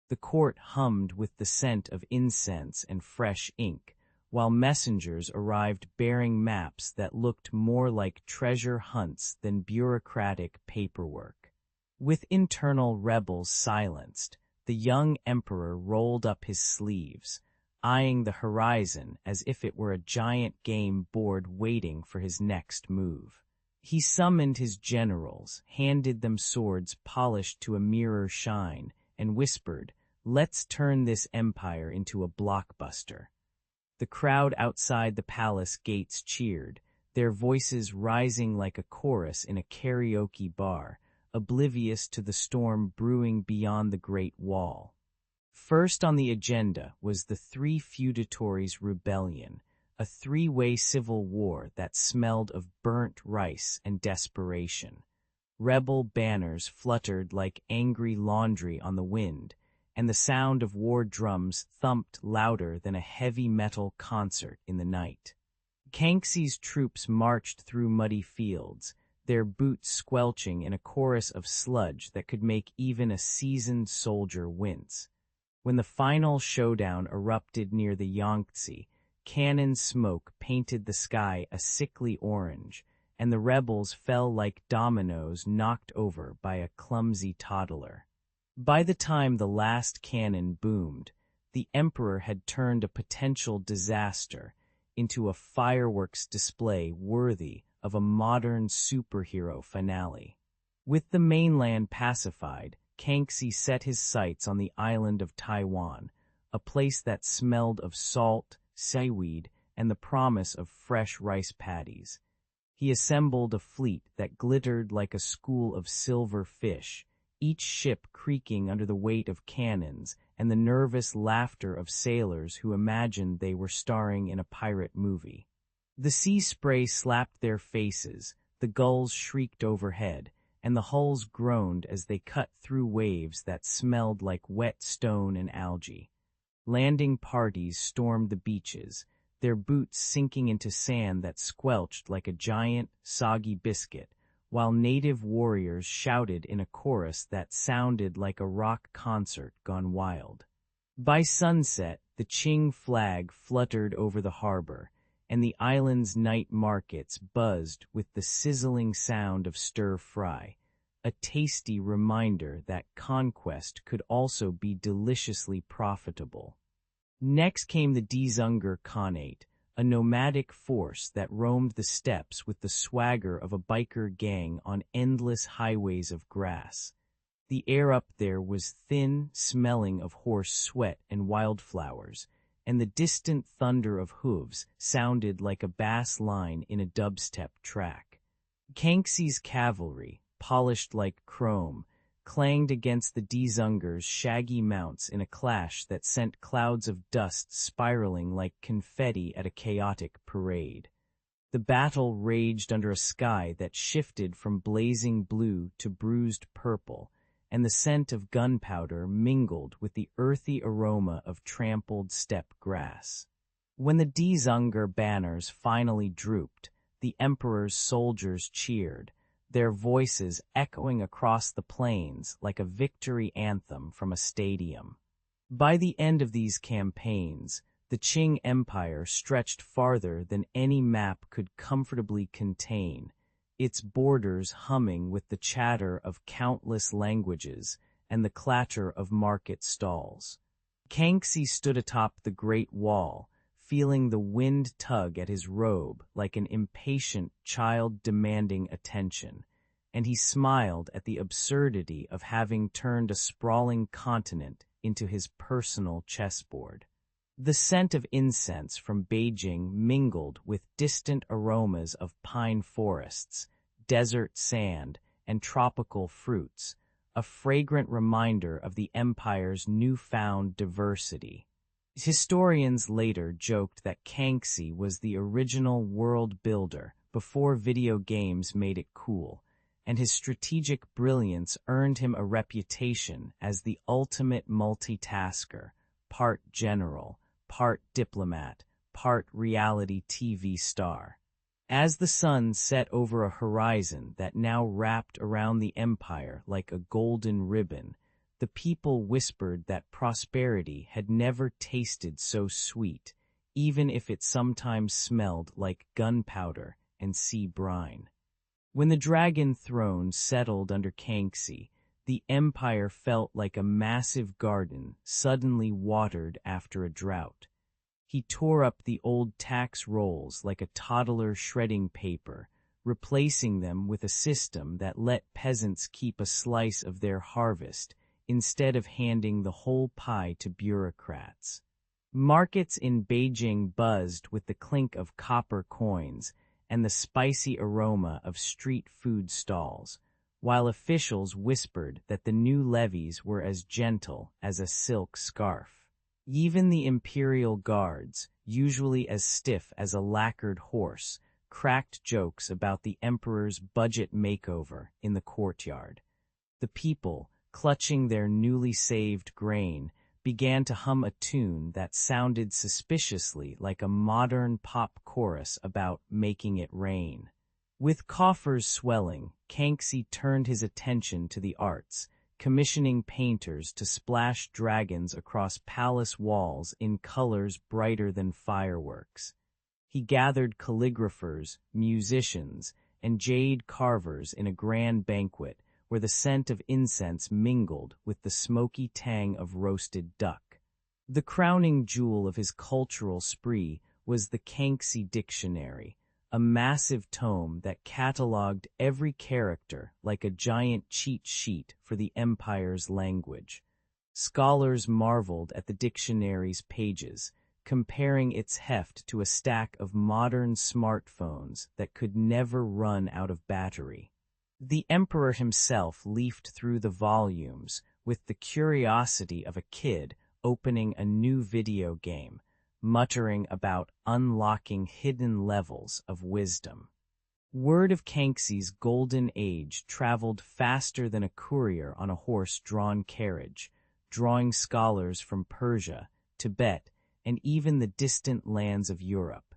The court hummed with the scent of incense and fresh ink, while messengers arrived bearing maps that looked more like treasure hunts than bureaucratic paperwork. With internal rebels silenced, the young emperor rolled up his sleeves, eyeing the horizon as if it were a giant game board waiting for his next move. He summoned his generals, handed them swords polished to a mirror shine, and whispered, "Let's turn this empire into a blockbuster." The crowd outside the palace gates cheered, their voices rising like a chorus in a karaoke bar, oblivious to the storm brewing beyond the Great Wall. First on the agenda was the Three Feudatories' Rebellion, a three-way civil war that smelled of burnt rice and desperation. Rebel banners fluttered like angry laundry on the wind, and the sound of war drums thumped louder than a heavy metal concert in the night. Kangxi's troops marched through muddy fields, their boots squelching in a chorus of sludge that could make even a seasoned soldier wince. When the final showdown erupted near the Yangtze, cannon smoke painted the sky a sickly orange, and the rebels fell like dominoes knocked over by a clumsy toddler. By the time the last cannon boomed, the emperor had turned a potential disaster into a fireworks display worthy of a modern superhero finale. With the mainland pacified, Kangxi set his sights on the island of Taiwan, a place that smelled of salt, seaweed, and the promise of fresh rice paddies. He assembled a fleet that glittered like a school of silver fish, each ship creaking under the weight of cannons and the nervous laughter of sailors who imagined they were starring in a pirate movie. The sea spray slapped their faces, the gulls shrieked overhead, and the hulls groaned as they cut through waves that smelled like wet stone and algae. Landing parties stormed the beaches, their boots sinking into sand that squelched like a giant, soggy biscuit, while native warriors shouted in a chorus that sounded like a rock concert gone wild. By sunset, the Qing flag fluttered over the harbor, and the island's night markets buzzed with the sizzling sound of stir-fry, a tasty reminder that conquest could also be deliciously profitable. Next came the Dzungar Khanate, a nomadic force that roamed the steppes with the swagger of a biker gang on endless highways of grass. The air up there was thin, smelling of horse sweat and wildflowers, and the distant thunder of hooves sounded like a bass line in a dubstep track. Kangxi's cavalry, polished like chrome, clanged against the Dzungar's shaggy mounts in a clash that sent clouds of dust spiraling like confetti at a chaotic parade. The battle raged under a sky that shifted from blazing blue to bruised purple, and the scent of gunpowder mingled with the earthy aroma of trampled steppe grass. When the Dzungar banners finally drooped, the emperor's soldiers cheered, their voices echoing across the plains like a victory anthem from a stadium. By the end of these campaigns, the Qing Empire stretched farther than any map could comfortably contain, its borders humming with the chatter of countless languages and the clatter of market stalls. Kangxi stood atop the Great Wall, feeling the wind tug at his robe like an impatient child demanding attention, and he smiled at the absurdity of having turned a sprawling continent into his personal chessboard. The scent of incense from Beijing mingled with distant aromas of pine forests, desert sand, and tropical fruits, a fragrant reminder of the empire's newfound diversity. Historians later joked that Kangxi was the original world builder before video games made it cool, and his strategic brilliance earned him a reputation as the ultimate multitasker, part general, part diplomat, part reality TV star. As the sun set over a horizon that now wrapped around the empire like a golden ribbon, the people whispered that prosperity had never tasted so sweet, even if it sometimes smelled like gunpowder and sea brine. When the dragon throne settled under Kangxi, the empire felt like a massive garden suddenly watered after a drought. He tore up the old tax rolls like a toddler shredding paper, replacing them with a system that let peasants keep a slice of their harvest instead of handing the whole pie to bureaucrats. Markets in Beijing buzzed with the clink of copper coins and the spicy aroma of street food stalls, while officials whispered that the new levies were as gentle as a silk scarf. Even the imperial guards, usually as stiff as a lacquered horse, cracked jokes about the emperor's budget makeover in the courtyard. The people, clutching their newly saved grain, began to hum a tune that sounded suspiciously like a modern pop chorus about making it rain. With coffers swelling, Kangxi turned his attention to the arts, commissioning painters to splash dragons across palace walls in colors brighter than fireworks. He gathered calligraphers, musicians, and jade carvers in a grand banquet, where the scent of incense mingled with the smoky tang of roasted duck. The crowning jewel of his cultural spree was the Kangxi Dictionary, a massive tome that catalogued every character like a giant cheat sheet for the empire's language. Scholars marveled at the dictionary's pages, comparing its heft to a stack of modern smartphones that could never run out of battery. The emperor himself leafed through the volumes with the curiosity of a kid opening a new video game, muttering about unlocking hidden levels of wisdom. Word of Kangxi's golden age traveled faster than a courier on a horse-drawn carriage, drawing scholars from Persia, Tibet, and even the distant lands of Europe.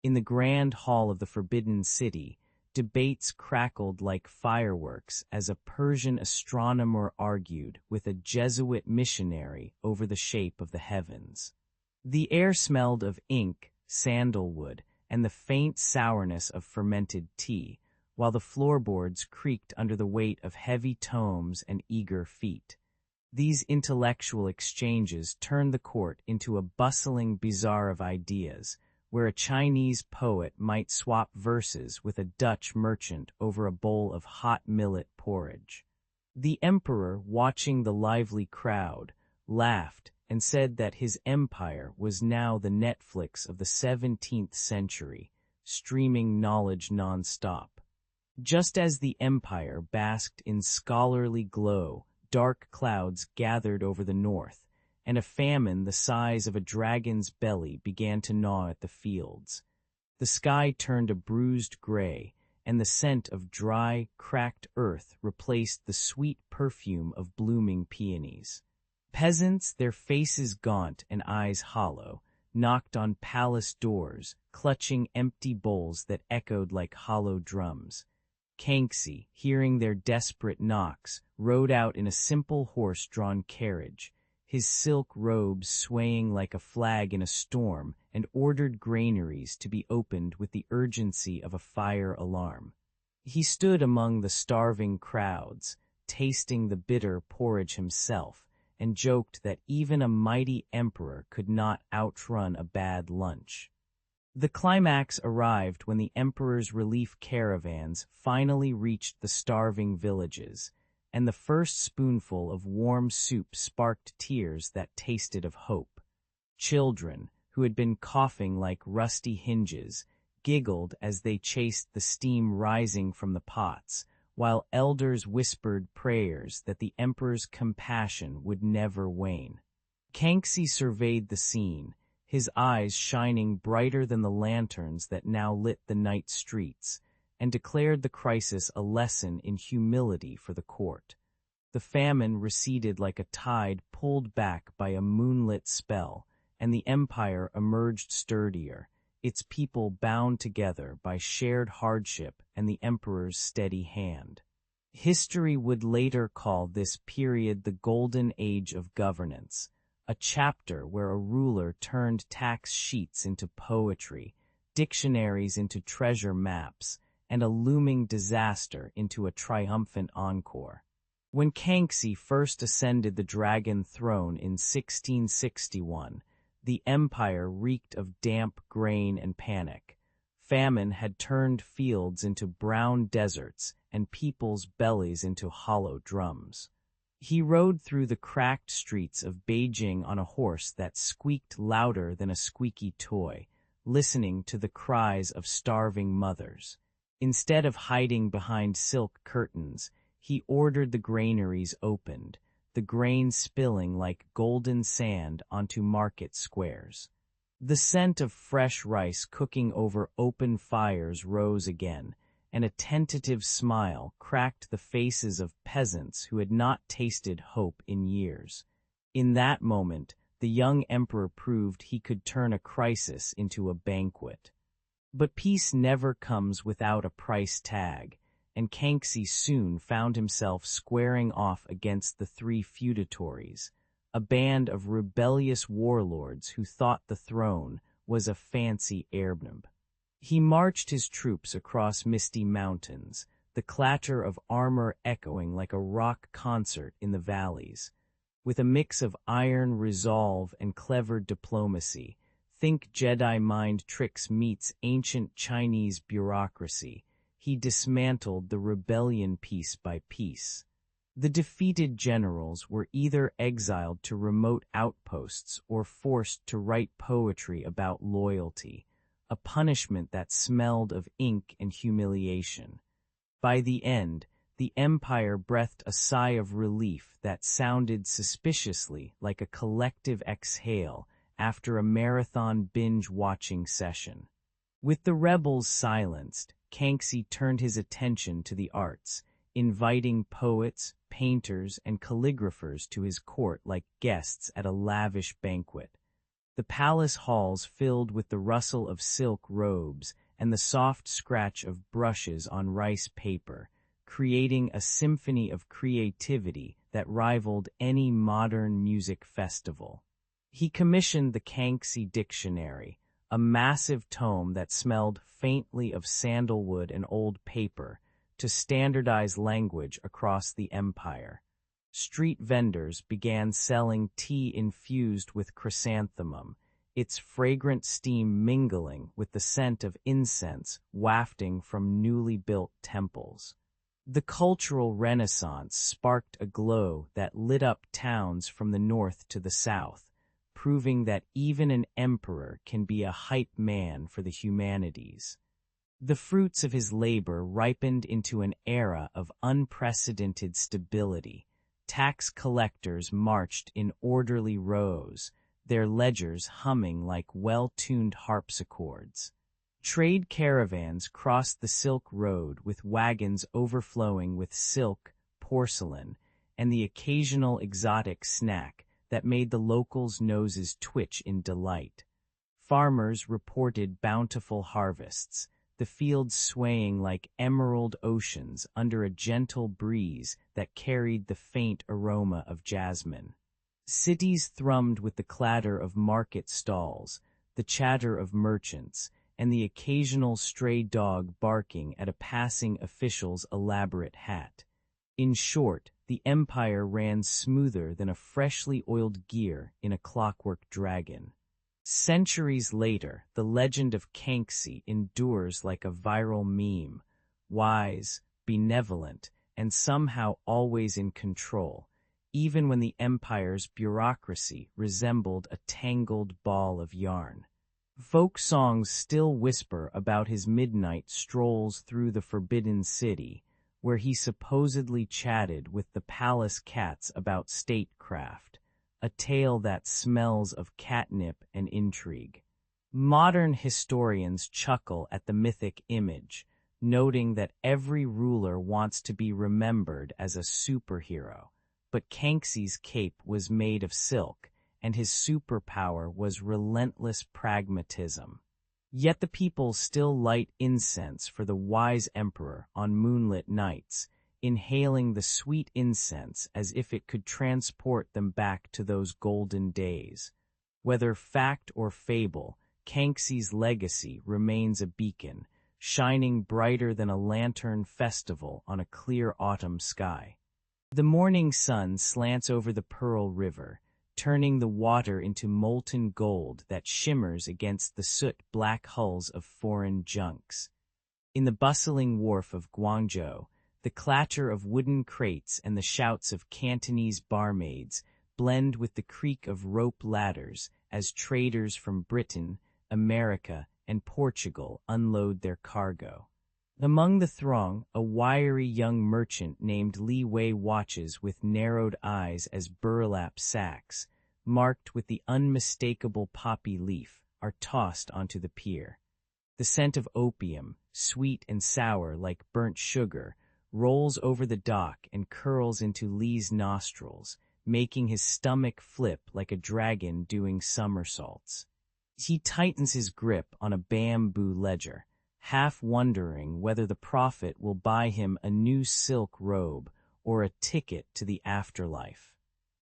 In the grand hall of the Forbidden City, debates crackled like fireworks as a Persian astronomer argued with a Jesuit missionary over the shape of the heavens. The air smelled of ink, sandalwood, and the faint sourness of fermented tea, while the floorboards creaked under the weight of heavy tomes and eager feet. These intellectual exchanges turned the court into a bustling bazaar of ideas, where a Chinese poet might swap verses with a Dutch merchant over a bowl of hot millet porridge. The emperor, watching the lively crowd, laughed and said that his empire was now the Netflix of the 17th century, streaming knowledge non-stop. Just as the empire basked in scholarly glow, dark clouds gathered over the north, and a famine the size of a dragon's belly began to gnaw at the fields. The sky turned a bruised gray, and the scent of dry, cracked earth replaced the sweet perfume of blooming peonies. Peasants, their faces gaunt and eyes hollow, knocked on palace doors, clutching empty bowls that echoed like hollow drums. Kangxi, hearing their desperate knocks, rode out in a simple horse-drawn carriage, his silk robes swaying like a flag in a storm, and ordered granaries to be opened with the urgency of a fire alarm. He stood among the starving crowds, tasting the bitter porridge himself, and joked that even a mighty emperor could not outrun a bad lunch. The climax arrived when the emperor's relief caravans finally reached the starving villages, and the first spoonful of warm soup sparked tears that tasted of hope. Children, who had been coughing like rusty hinges, giggled as they chased the steam rising from the pots, while elders whispered prayers that the emperor's compassion would never wane. Kangxi surveyed the scene, his eyes shining brighter than the lanterns that now lit the night streets, and declared the crisis a lesson in humility for the court. The famine receded like a tide pulled back by a moonlit spell, and the empire emerged sturdier, its people bound together by shared hardship and the emperor's steady hand. History would later call this period the Golden Age of governance, a chapter where a ruler turned tax sheets into poetry, dictionaries into treasure maps, and a looming disaster into a triumphant encore. When Kangxi first ascended the dragon throne in 1661, the empire reeked of damp grain and panic. Famine had turned fields into brown deserts and people's bellies into hollow drums. He rode through the cracked streets of Beijing on a horse that squeaked louder than a squeaky toy, listening to the cries of starving mothers. Instead of hiding behind silk curtains, he ordered the granaries opened, the grain spilling like golden sand onto market squares. The scent of fresh rice cooking over open fires rose again, and a tentative smile cracked the faces of peasants who had not tasted hope in years. In that moment, the young emperor proved he could turn a crisis into a banquet. But peace never comes without a price tag, and Kangxi soon found himself squaring off against the three feudatories, a band of rebellious warlords who thought the throne was a fancy heirloom. He marched his troops across misty mountains, the clatter of armor echoing like a rock concert in the valleys. With a mix of iron resolve and clever diplomacy, think Jedi mind tricks meets ancient Chinese bureaucracy, he dismantled the rebellion piece by piece. The defeated generals were either exiled to remote outposts or forced to write poetry about loyalty, a punishment that smelled of ink and humiliation. By the end, the empire breathed a sigh of relief that sounded suspiciously like a collective exhale after a marathon binge-watching session. With the rebels silenced, Kangxi turned his attention to the arts, inviting poets, painters, and calligraphers to his court like guests at a lavish banquet. The palace halls filled with the rustle of silk robes and the soft scratch of brushes on rice paper, creating a symphony of creativity that rivaled any modern music festival. He commissioned the Kangxi Dictionary, a massive tome that smelled faintly of sandalwood and old paper, to standardize language across the empire. Street vendors began selling tea infused with chrysanthemum, its fragrant steam mingling with the scent of incense wafting from newly built temples. The cultural renaissance sparked a glow that lit up towns from the north to the south, proving that even an emperor can be a hype man for the humanities. The fruits of his labor ripened into an era of unprecedented stability. Tax collectors marched in orderly rows, their ledgers humming like well-tuned harpsichords. Trade caravans crossed the Silk Road with wagons overflowing with silk, porcelain, and the occasional exotic snack that made the locals' noses twitch in delight. Farmers reported bountiful harvests, the fields swaying like emerald oceans under a gentle breeze that carried the faint aroma of jasmine. Cities thrummed with the clatter of market stalls, the chatter of merchants, and the occasional stray dog barking at a passing official's elaborate hat. In short, the empire ran smoother than a freshly oiled gear in a clockwork dragon. Centuries later, the legend of Kangxi endures like a viral meme, wise, benevolent, and somehow always in control, even when the empire's bureaucracy resembled a tangled ball of yarn. Folk songs still whisper about his midnight strolls through the Forbidden City, where he supposedly chatted with the palace cats about statecraft, a tale that smells of catnip and intrigue. Modern historians chuckle at the mythic image, noting that every ruler wants to be remembered as a superhero, but Kangxi's cape was made of silk, and his superpower was relentless pragmatism. Yet the people still light incense for the wise emperor on moonlit nights, inhaling the sweet incense as if it could transport them back to those golden days. Whether fact or fable, Kangxi's legacy remains a beacon, shining brighter than a lantern festival on a clear autumn sky. The morning sun slants over the Pearl River, turning the water into molten gold that shimmers against the soot-black hulls of foreign junks. In the bustling wharf of Guangzhou, the clatter of wooden crates and the shouts of Cantonese barmaids blend with the creak of rope ladders as traders from Britain, America, and Portugal unload their cargo. Among the throng, a wiry young merchant named Li Wei watches with narrowed eyes as burlap sacks, marked with the unmistakable poppy leaf, are tossed onto the pier. The scent of opium, sweet and sour like burnt sugar, rolls over the dock and curls into Li's nostrils, making his stomach flip like a dragon doing somersaults. He tightens his grip on a bamboo ledger, half wondering whether the prophet will buy him a new silk robe or a ticket to the afterlife.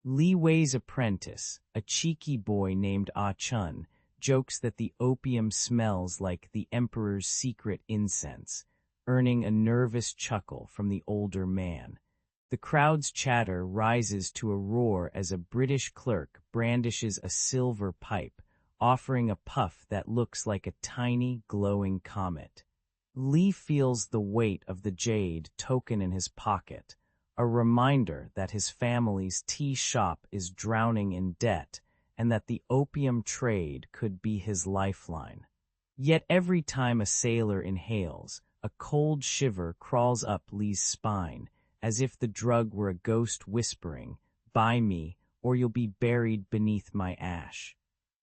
Li Wei's apprentice, a cheeky boy named Ah Chun, jokes that the opium smells like the emperor's secret incense, earning a nervous chuckle from the older man. The crowd's chatter rises to a roar as a British clerk brandishes a silver pipe, offering a puff that looks like a tiny, glowing comet. Li feels the weight of the jade token in his pocket, a reminder that his family's tea shop is drowning in debt and that the opium trade could be his lifeline. Yet every time a sailor inhales, a cold shiver crawls up Li's spine, as if the drug were a ghost whispering, "Buy me, or you'll be buried beneath my ash."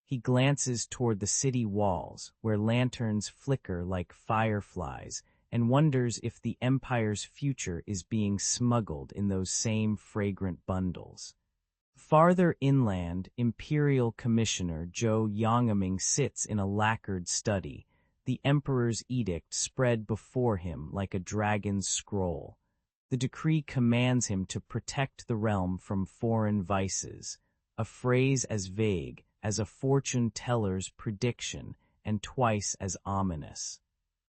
He glances toward the city walls, where lanterns flicker like fireflies, and wonders if the empire's future is being smuggled in those same fragrant bundles. Farther inland, Imperial Commissioner Zhou Yangming sits in a lacquered study, the emperor's edict spread before him like a dragon's scroll. The decree commands him to protect the realm from foreign vices, a phrase as vague as a fortune-teller's prediction and twice as ominous.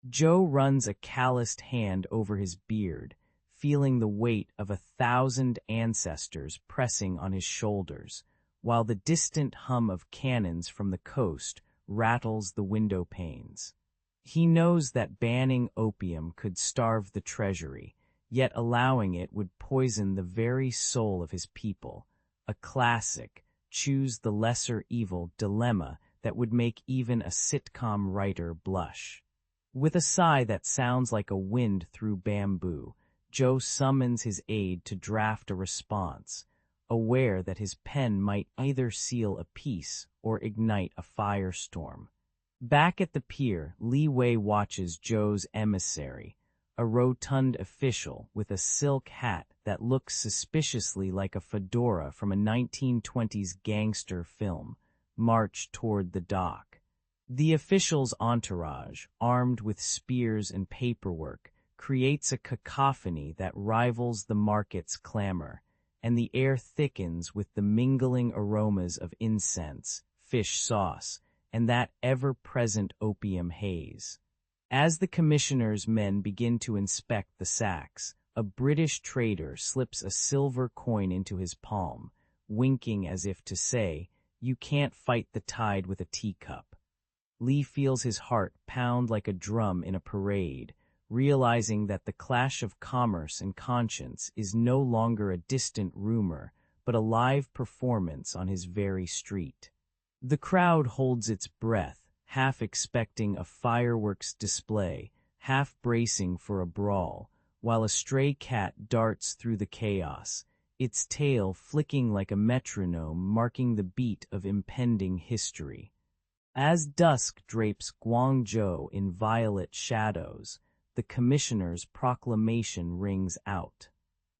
Zhou runs a calloused hand over his beard, feeling the weight of 1,000 ancestors pressing on his shoulders, while the distant hum of cannons from the coast rattles the window panes. He knows that banning opium could starve the treasury, yet allowing it would poison the very soul of his people, a classic, choose the lesser evil dilemma that would make even a sitcom writer blush. With a sigh that sounds like a wind through bamboo, Joe summons his aide to draft a response, aware that his pen might either seal a peace or ignite a firestorm. Back at the pier, Li Wei watches Joe's emissary, a rotund official with a silk hat that looks suspiciously like a fedora from a 1920s gangster film, march toward the dock. The official's entourage, armed with spears and paperwork, creates a cacophony that rivals the market's clamor, and the air thickens with the mingling aromas of incense, fish sauce, and that ever-present opium haze. As the commissioner's men begin to inspect the sacks, a British trader slips a silver coin into his palm, winking as if to say, "You can't fight the tide with a teacup." Lee feels his heart pound like a drum in a parade, realizing that the clash of commerce and conscience is no longer a distant rumor, but a live performance on his very street. The crowd holds its breath, half expecting a fireworks display, half bracing for a brawl, while a stray cat darts through the chaos, its tail flicking like a metronome marking the beat of impending history. As dusk drapes Guangzhou in violet shadows, the commissioner's proclamation rings out.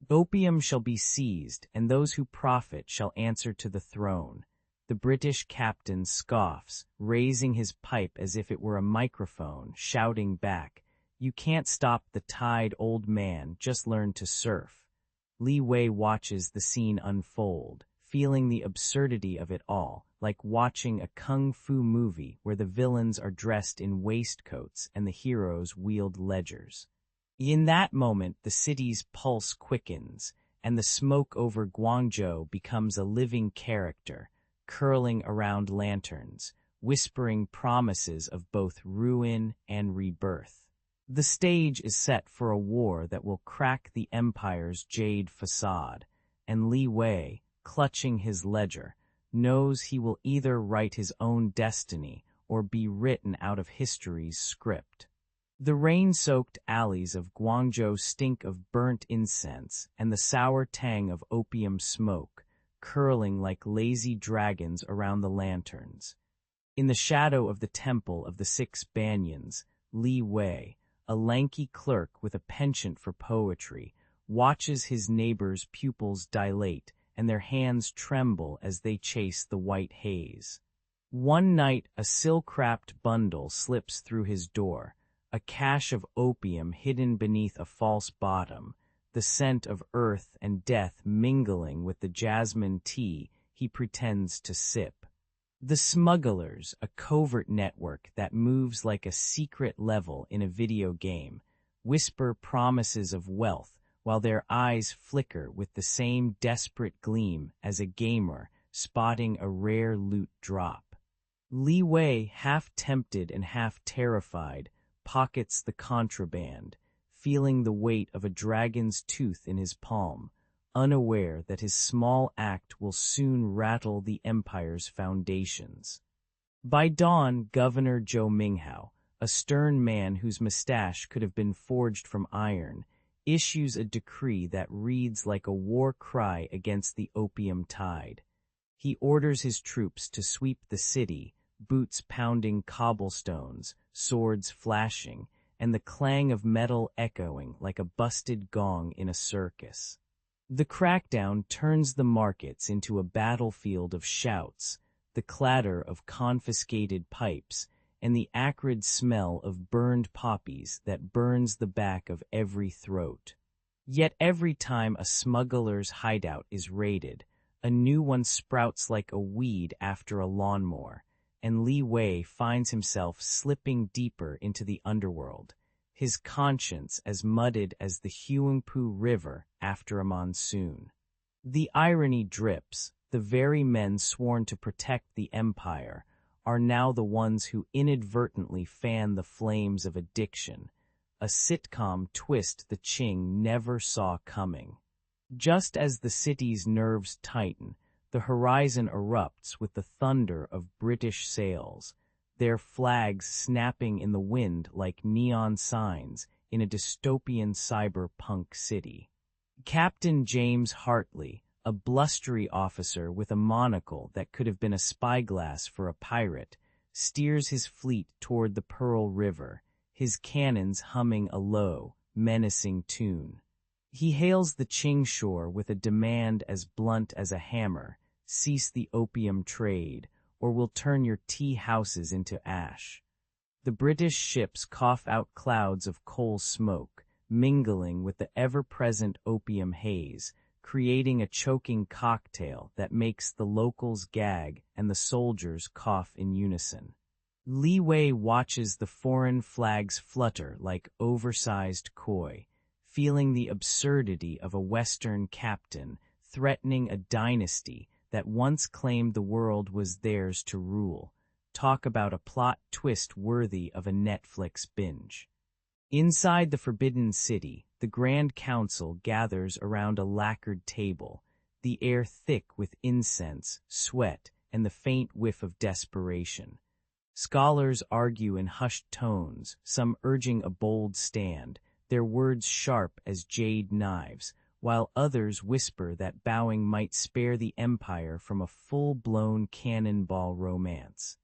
Opium shall be seized, and those who profit shall answer to the throne. The British captain scoffs, raising his pipe as if it were a microphone, shouting back, "You can't stop the tide, old man, just learn to surf." Li Wei watches the scene unfold, feeling the absurdity of it all, like watching a kung fu movie where the villains are dressed in waistcoats and the heroes wield ledgers. In that moment, the city's pulse quickens, and the smoke over Guangzhou becomes a living character, curling around lanterns, whispering promises of both ruin and rebirth. The stage is set for a war that will crack the empire's jade facade, and Li Wei, clutching his ledger, knows he will either write his own destiny or be written out of history's script. The rain-soaked alleys of Guangzhou stink of burnt incense and the sour tang of opium smoke, curling like lazy dragons around the lanterns. In the shadow of the Temple of the Six Banyans, Li Wei, a lanky clerk with a penchant for poetry, watches his neighbor's pupils dilate and their hands tremble as they chase the white haze. One night, a silk-wrapped bundle slips through his door, a cache of opium hidden beneath a false bottom, the scent of earth and death mingling with the jasmine tea he pretends to sip. The smugglers, a covert network that moves like a secret level in a video game, whisper promises of wealth while their eyes flicker with the same desperate gleam as a gamer spotting a rare loot drop. Li Wei, half tempted and half terrified, pockets the contraband, feeling the weight of a dragon's tooth in his palm, unaware that his small act will soon rattle the empire's foundations. By dawn, Governor Zhou Minghao, a stern man whose mustache could have been forged from iron, issues a decree that reads like a war cry against the opium tide. He orders his troops to sweep the city, boots pounding cobblestones, swords flashing, and the clang of metal echoing like a busted gong in a circus. The crackdown turns the markets into a battlefield of shouts, the clatter of confiscated pipes, and the acrid smell of burned poppies that burns the back of every throat. Yet every time a smuggler's hideout is raided, a new one sprouts like a weed after a lawnmower, and Li Wei finds himself slipping deeper into the underworld, his conscience as muddied as the Huangpu River after a monsoon. The irony drips. The very men sworn to protect the empire are now the ones who inadvertently fan the flames of addiction, a sitcom twist the Qing never saw coming. Just as the city's nerves tighten, the horizon erupts with the thunder of British sails, their flags snapping in the wind like neon signs in a dystopian cyberpunk city. Captain James Hartley, a blustery officer with a monocle that could have been a spyglass for a pirate, steers his fleet toward the Pearl River, his cannons humming a low, menacing tune. He hails the Qing shore with a demand as blunt as a hammer: cease the opium trade, or we'll turn your tea houses into ash. The British ships cough out clouds of coal smoke, mingling with the ever-present opium haze, creating a choking cocktail that makes the locals gag and the soldiers cough in unison. Li Wei watches the foreign flags flutter like oversized koi, feeling the absurdity of a Western captain threatening a dynasty that once claimed the world was theirs to rule. Talk about a plot twist worthy of a Netflix binge. Inside the Forbidden City, the Grand Council gathers around a lacquered table, the air thick with incense, sweat, and the faint whiff of desperation. Scholars argue in hushed tones, some urging a bold stand, their words sharp as jade knives, while others whisper that bowing might spare the empire from a full-blown cannonball romance.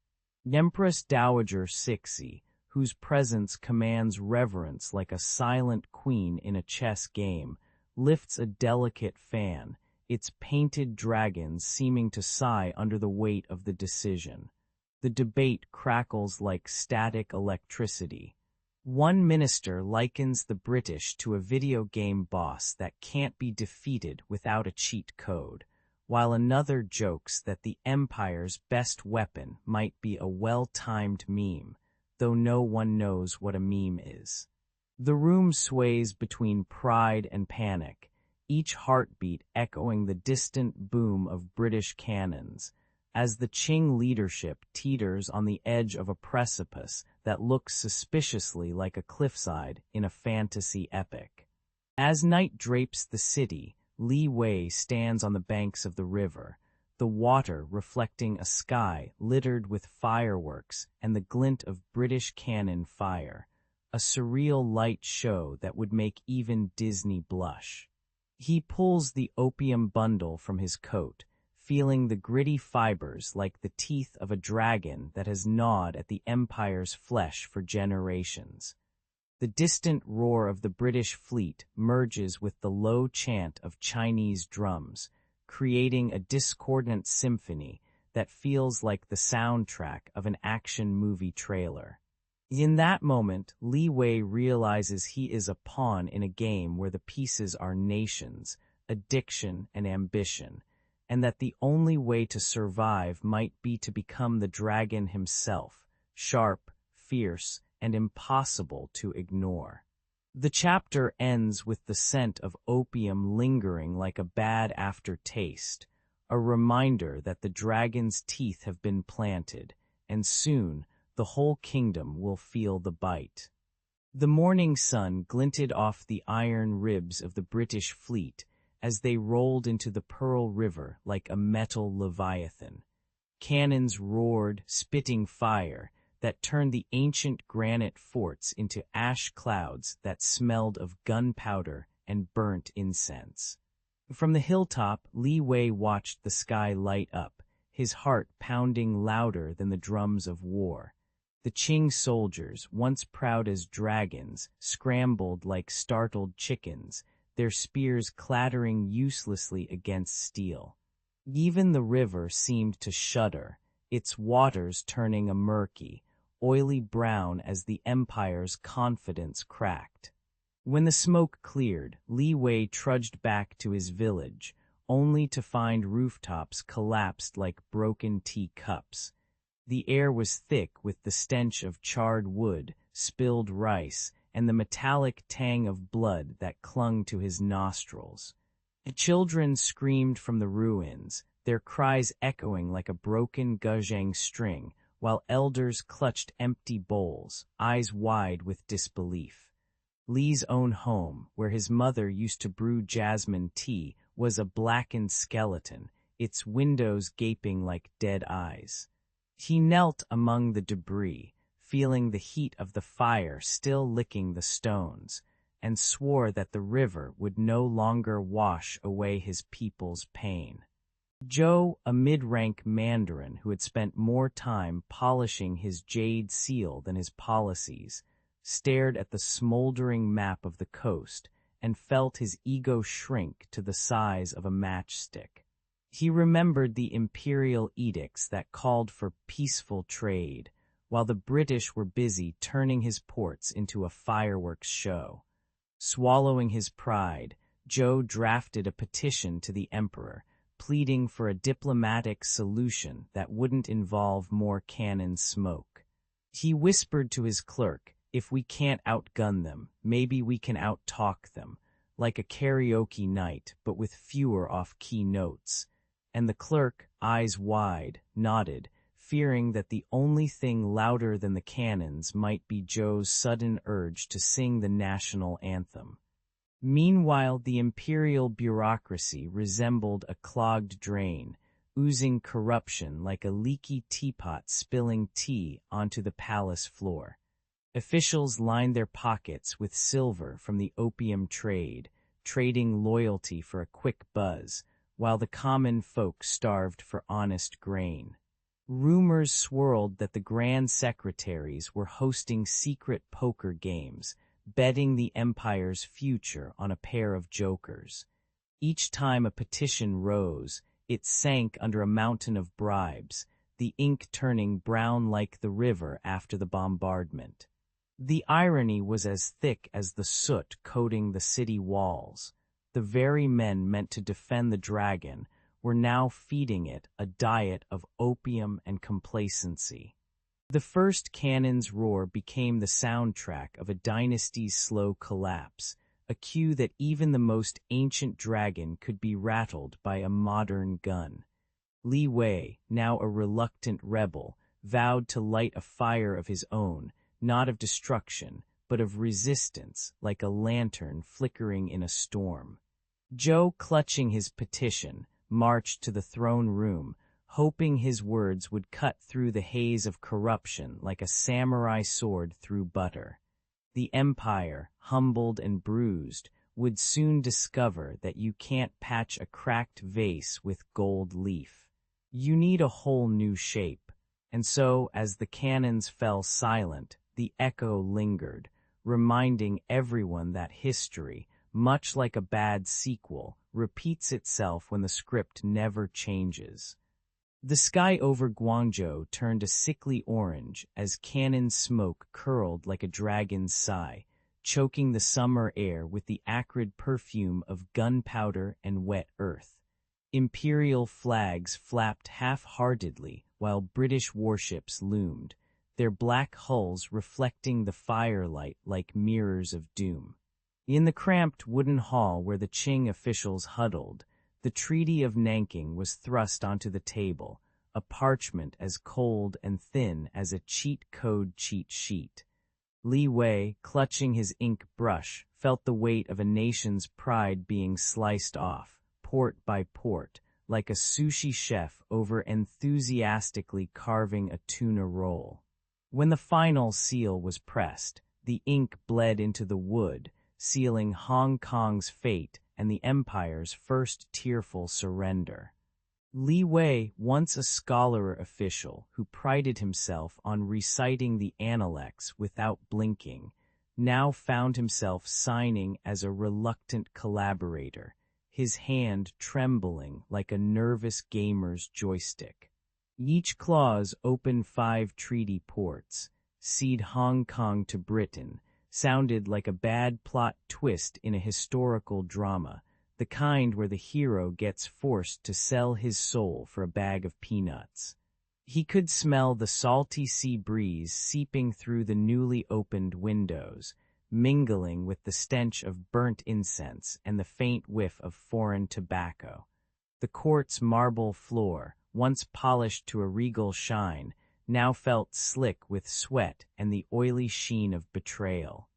Empress Dowager Cixi, whose presence commands reverence like a silent queen in a chess game, lifts a delicate fan, its painted dragons seeming to sigh under the weight of the decision. The debate crackles like static electricity. One minister likens the British to a video game boss that can't be defeated without a cheat code, while another jokes that the empire's best weapon might be a well-timed meme, though no one knows what a meme is. The room sways between pride and panic, each heartbeat echoing the distant boom of British cannons, as the Qing leadership teeters on the edge of a precipice that looks suspiciously like a cliffside in a fantasy epic. As night drapes the city, Li Wei stands on the banks of the river, the water reflecting a sky littered with fireworks and the glint of British cannon fire, a surreal light show that would make even Disney blush. He pulls the opium bundle from his coat, feeling the gritty fibers like the teeth of a dragon that has gnawed at the empire's flesh for generations. The distant roar of the British fleet merges with the low chant of Chinese drums, creating a discordant symphony that feels like the soundtrack of an action movie trailer. In that moment, Li Wei realizes he is a pawn in a game where the pieces are nations, addiction, and ambition, and that the only way to survive might be to become the dragon himself, sharp, fierce, and impossible to ignore. The chapter ends with the scent of opium lingering like a bad aftertaste, a reminder that the dragon's teeth have been planted, and soon the whole kingdom will feel the bite. The morning sun glinted off the iron ribs of the British fleet as they rolled into the Pearl River like a metal leviathan. Cannons roared, spitting fire, that turned the ancient granite forts into ash clouds that smelled of gunpowder and burnt incense. From the hilltop, Li Wei watched the sky light up, his heart pounding louder than the drums of war. The Qing soldiers, once proud as dragons, scrambled like startled chickens, their spears clattering uselessly against steel. Even the river seemed to shudder, its waters turning a murky, oily brown as the empire's confidence cracked. When the smoke cleared, Li Wei trudged back to his village, only to find rooftops collapsed like broken teacups. The air was thick with the stench of charred wood, spilled rice, and the metallic tang of blood that clung to his nostrils. The children screamed from the ruins, their cries echoing like a broken guzheng string, while elders clutched empty bowls, eyes wide with disbelief. Li's own home, where his mother used to brew jasmine tea, was a blackened skeleton, its windows gaping like dead eyes. He knelt among the debris, feeling the heat of the fire still licking the stones, and swore that the river would no longer wash away his people's pain. Zhou, a mid-rank mandarin who had spent more time polishing his jade seal than his policies, stared at the smoldering map of the coast and felt his ego shrink to the size of a matchstick. He remembered the imperial edicts that called for peaceful trade, while the British were busy turning his ports into a fireworks show. Swallowing his pride, Zhou drafted a petition to the emperor, pleading for a diplomatic solution that wouldn't involve more cannon smoke. He whispered to his clerk, "If we can't outgun them, maybe we can out-talk them," like a karaoke night but with fewer off-key notes. And the clerk, eyes wide, nodded, fearing that the only thing louder than the cannons might be Zhou's sudden urge to sing the national anthem. Meanwhile, the imperial bureaucracy resembled a clogged drain, oozing corruption like a leaky teapot spilling tea onto the palace floor. Officials lined their pockets with silver from the opium trade, trading loyalty for a quick buzz, while the common folk starved for honest grain. Rumors swirled that the grand secretaries were hosting secret poker games, betting the empire's future on a pair of jokers. Each time a petition rose, it sank under a mountain of bribes, the ink turning brown like the river after the bombardment. The irony was as thick as the soot coating the city walls. The very men meant to defend the dragon were now feeding it a diet of opium and complacency. The first cannon's roar became the soundtrack of a dynasty's slow collapse, a cue that even the most ancient dragon could be rattled by a modern gun. Li Wei, now a reluctant rebel, vowed to light a fire of his own, not of destruction, but of resistance, like a lantern flickering in a storm. Zhou, clutching his petition, marched to the throne room, hoping his words would cut through the haze of corruption like a samurai sword through butter. The empire, humbled and bruised, would soon discover that you can't patch a cracked vase with gold leaf. You need a whole new shape. And so, as the cannons fell silent, the echo lingered, reminding everyone that history, much like a bad sequel, repeats itself when the script never changes. The sky over Guangzhou turned a sickly orange as cannon smoke curled like a dragon's sigh, choking the summer air with the acrid perfume of gunpowder and wet earth. Imperial flags flapped half-heartedly while British warships loomed, their black hulls reflecting the firelight like mirrors of doom. In the cramped wooden hall where the Qing officials huddled, the Treaty of Nanking was thrust onto the table, a parchment as cold and thin as a cheat code cheat sheet. Li Wei, clutching his ink brush, felt the weight of a nation's pride being sliced off, port by port, like a sushi chef over enthusiastically carving a tuna roll. When the final seal was pressed, the ink bled into the wood, sealing Hong Kong's fate and the empire's first tearful surrender. Li Wei, once a scholar official who prided himself on reciting the Analects without blinking, now found himself signing as a reluctant collaborator, his hand trembling like a nervous gamer's joystick. Each clause opened 5 treaty ports, cede Hong Kong to Britain, sounded like a bad plot twist in a historical drama, the kind where the hero gets forced to sell his soul for a bag of peanuts. He could smell the salty sea breeze seeping through the newly opened windows, mingling with the stench of burnt incense and the faint whiff of foreign tobacco. The court's marble floor, once polished to a regal shine, now felt slick with sweat and the oily sheen of betrayal.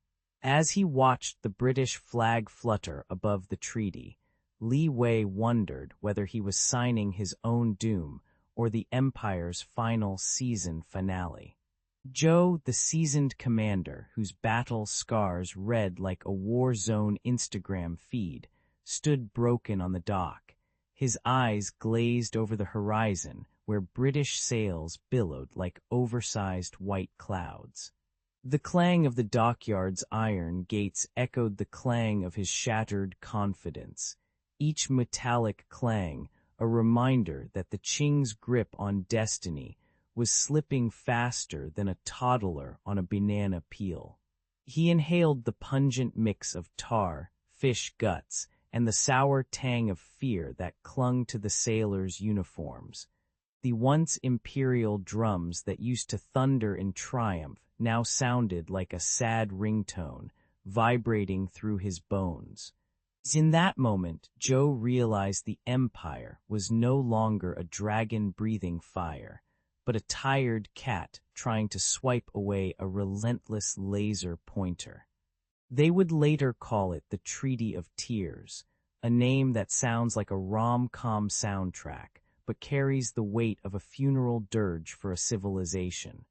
As he watched the British flag flutter above the treaty, Li Wei wondered whether he was signing his own doom or the Empire's final season finale. Zhou, the seasoned commander whose battle scars read like a war zone Instagram feed, stood broken on the dock, his eyes glazed over the horizon where British sails billowed like oversized white clouds. The clang of the dockyard's iron gates echoed the clang of his shattered confidence, each metallic clang a reminder that the Qing's grip on destiny was slipping faster than a toddler on a banana peel. He inhaled the pungent mix of tar, fish guts, and the sour tang of fear that clung to the sailors' uniforms. The once imperial drums that used to thunder in triumph now sounded like a sad ringtone, vibrating through his bones. In that moment, Zhou realized the Empire was no longer a dragon-breathing fire, but a tired cat trying to swipe away a relentless laser pointer. They would later call it the Treaty of Tears, a name that sounds like a rom-com soundtrack, but carries the weight of a funeral dirge for a civilization.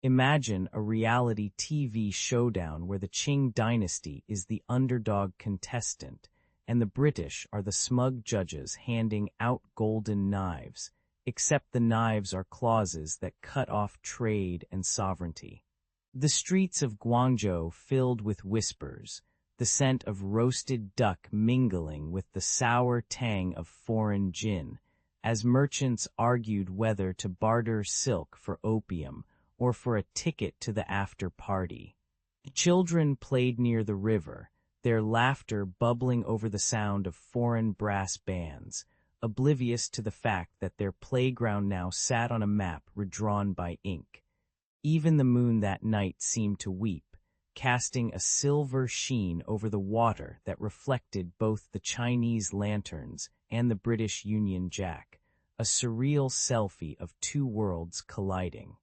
Imagine a reality TV showdown where the Qing Dynasty is the underdog contestant, and the British are the smug judges handing out golden knives, except the knives are clauses that cut off trade and sovereignty. The streets of Guangzhou filled with whispers, the scent of roasted duck mingling with the sour tang of foreign gin, as merchants argued whether to barter silk for opium or for a ticket to the after-party. Children played near the river, their laughter bubbling over the sound of foreign brass bands, oblivious to the fact that their playground now sat on a map redrawn by ink. Even the moon that night seemed to weep, casting a silver sheen over the water that reflected both the Chinese lanterns and the British Union Jack, a surreal selfie of two worlds colliding.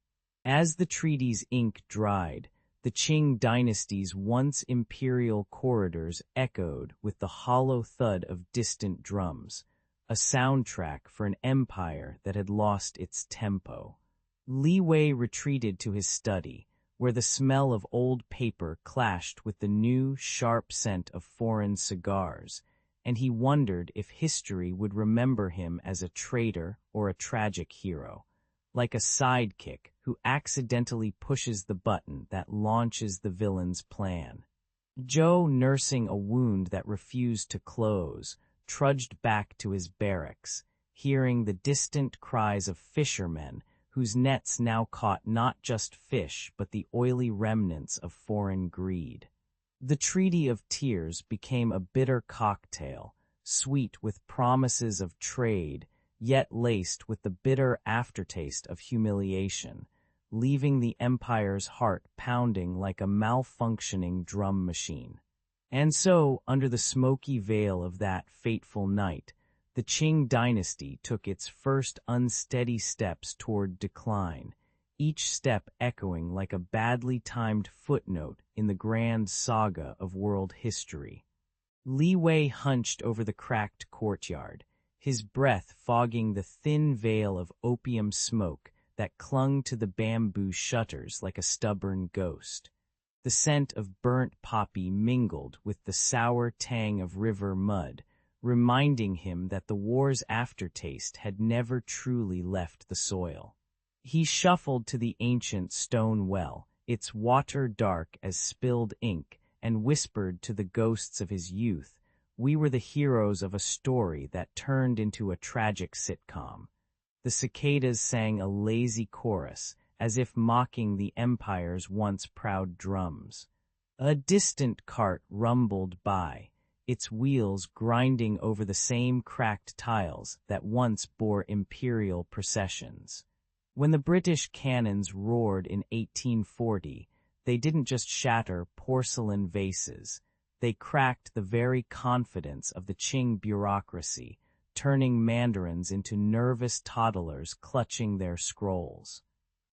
As the treaty's ink dried, the Qing dynasty's once imperial corridors echoed with the hollow thud of distant drums, a soundtrack for an empire that had lost its tempo. Li Wei retreated to his study, where the smell of old paper clashed with the new, sharp scent of foreign cigars, and he wondered if history would remember him as a traitor or a tragic hero, like a sidekick who accidentally pushes the button that launches the villain's plan. Zhou, nursing a wound that refused to close, trudged back to his barracks, hearing the distant cries of fishermen whose nets now caught not just fish but the oily remnants of foreign greed. The Treaty of Tears became a bitter cocktail, sweet with promises of trade, yet laced with the bitter aftertaste of humiliation, leaving the Empire's heart pounding like a malfunctioning drum machine. And so, under the smoky veil of that fateful night, the Qing dynasty took its first unsteady steps toward decline, each step echoing like a badly timed footnote in the grand saga of world history. Li Wei hunched over the cracked courtyard, his breath fogging the thin veil of opium smoke that clung to the bamboo shutters like a stubborn ghost. The scent of burnt poppy mingled with the sour tang of river mud, reminding him that the war's aftertaste had never truly left the soil. He shuffled to the ancient stone well, its water dark as spilled ink, and whispered to the ghosts of his youth, "We were the heroes of a story that turned into a tragic sitcom." The cicadas sang a lazy chorus, as if mocking the Empire's once proud drums. A distant cart rumbled by, its wheels grinding over the same cracked tiles that once bore imperial processions. When the British cannons roared in 1840, They didn't just shatter porcelain vases. They cracked the very confidence of the Qing bureaucracy, turning mandarins into nervous toddlers clutching their scrolls.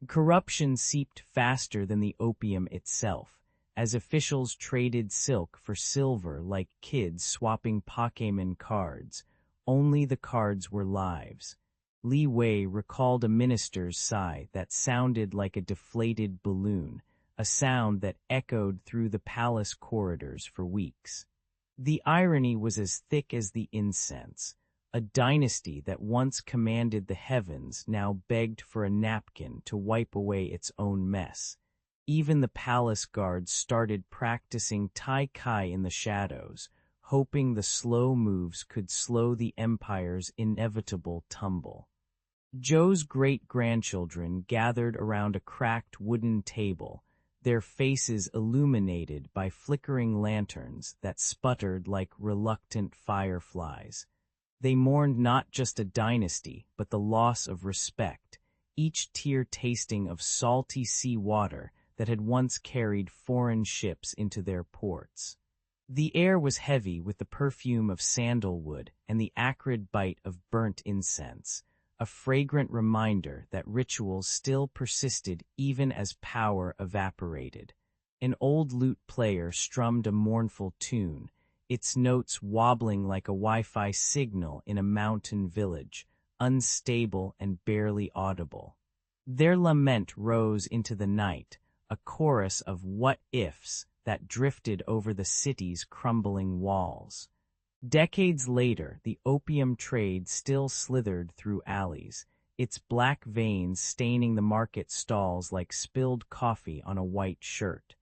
Corruption seeped faster than the opium itself, as officials traded silk for silver like kids swapping Pokémon cards. Only the cards were lives. Li Wei recalled a minister's sigh that sounded like a deflated balloon, a sound that echoed through the palace corridors for weeks. The irony was as thick as the incense. A dynasty that once commanded the heavens now begged for a napkin to wipe away its own mess. Even the palace guards started practicing Tai Chi in the shadows, hoping the slow moves could slow the empire's inevitable tumble. Zhou's great-grandchildren gathered around a cracked wooden table, their faces illuminated by flickering lanterns that sputtered like reluctant fireflies. They mourned not just a dynasty, but the loss of respect, each tear tasting of salty sea water that had once carried foreign ships into their ports. The air was heavy with the perfume of sandalwood and the acrid bite of burnt incense, a fragrant reminder that rituals still persisted even as power evaporated. An old lute player strummed a mournful tune, its notes wobbling like a Wi-Fi signal in a mountain village, unstable and barely audible. Their lament rose into the night, a chorus of what-ifs that drifted over the city's crumbling walls. Decades later, the opium trade still slithered through alleys, its black veins staining the market stalls like spilled coffee on a white shirt.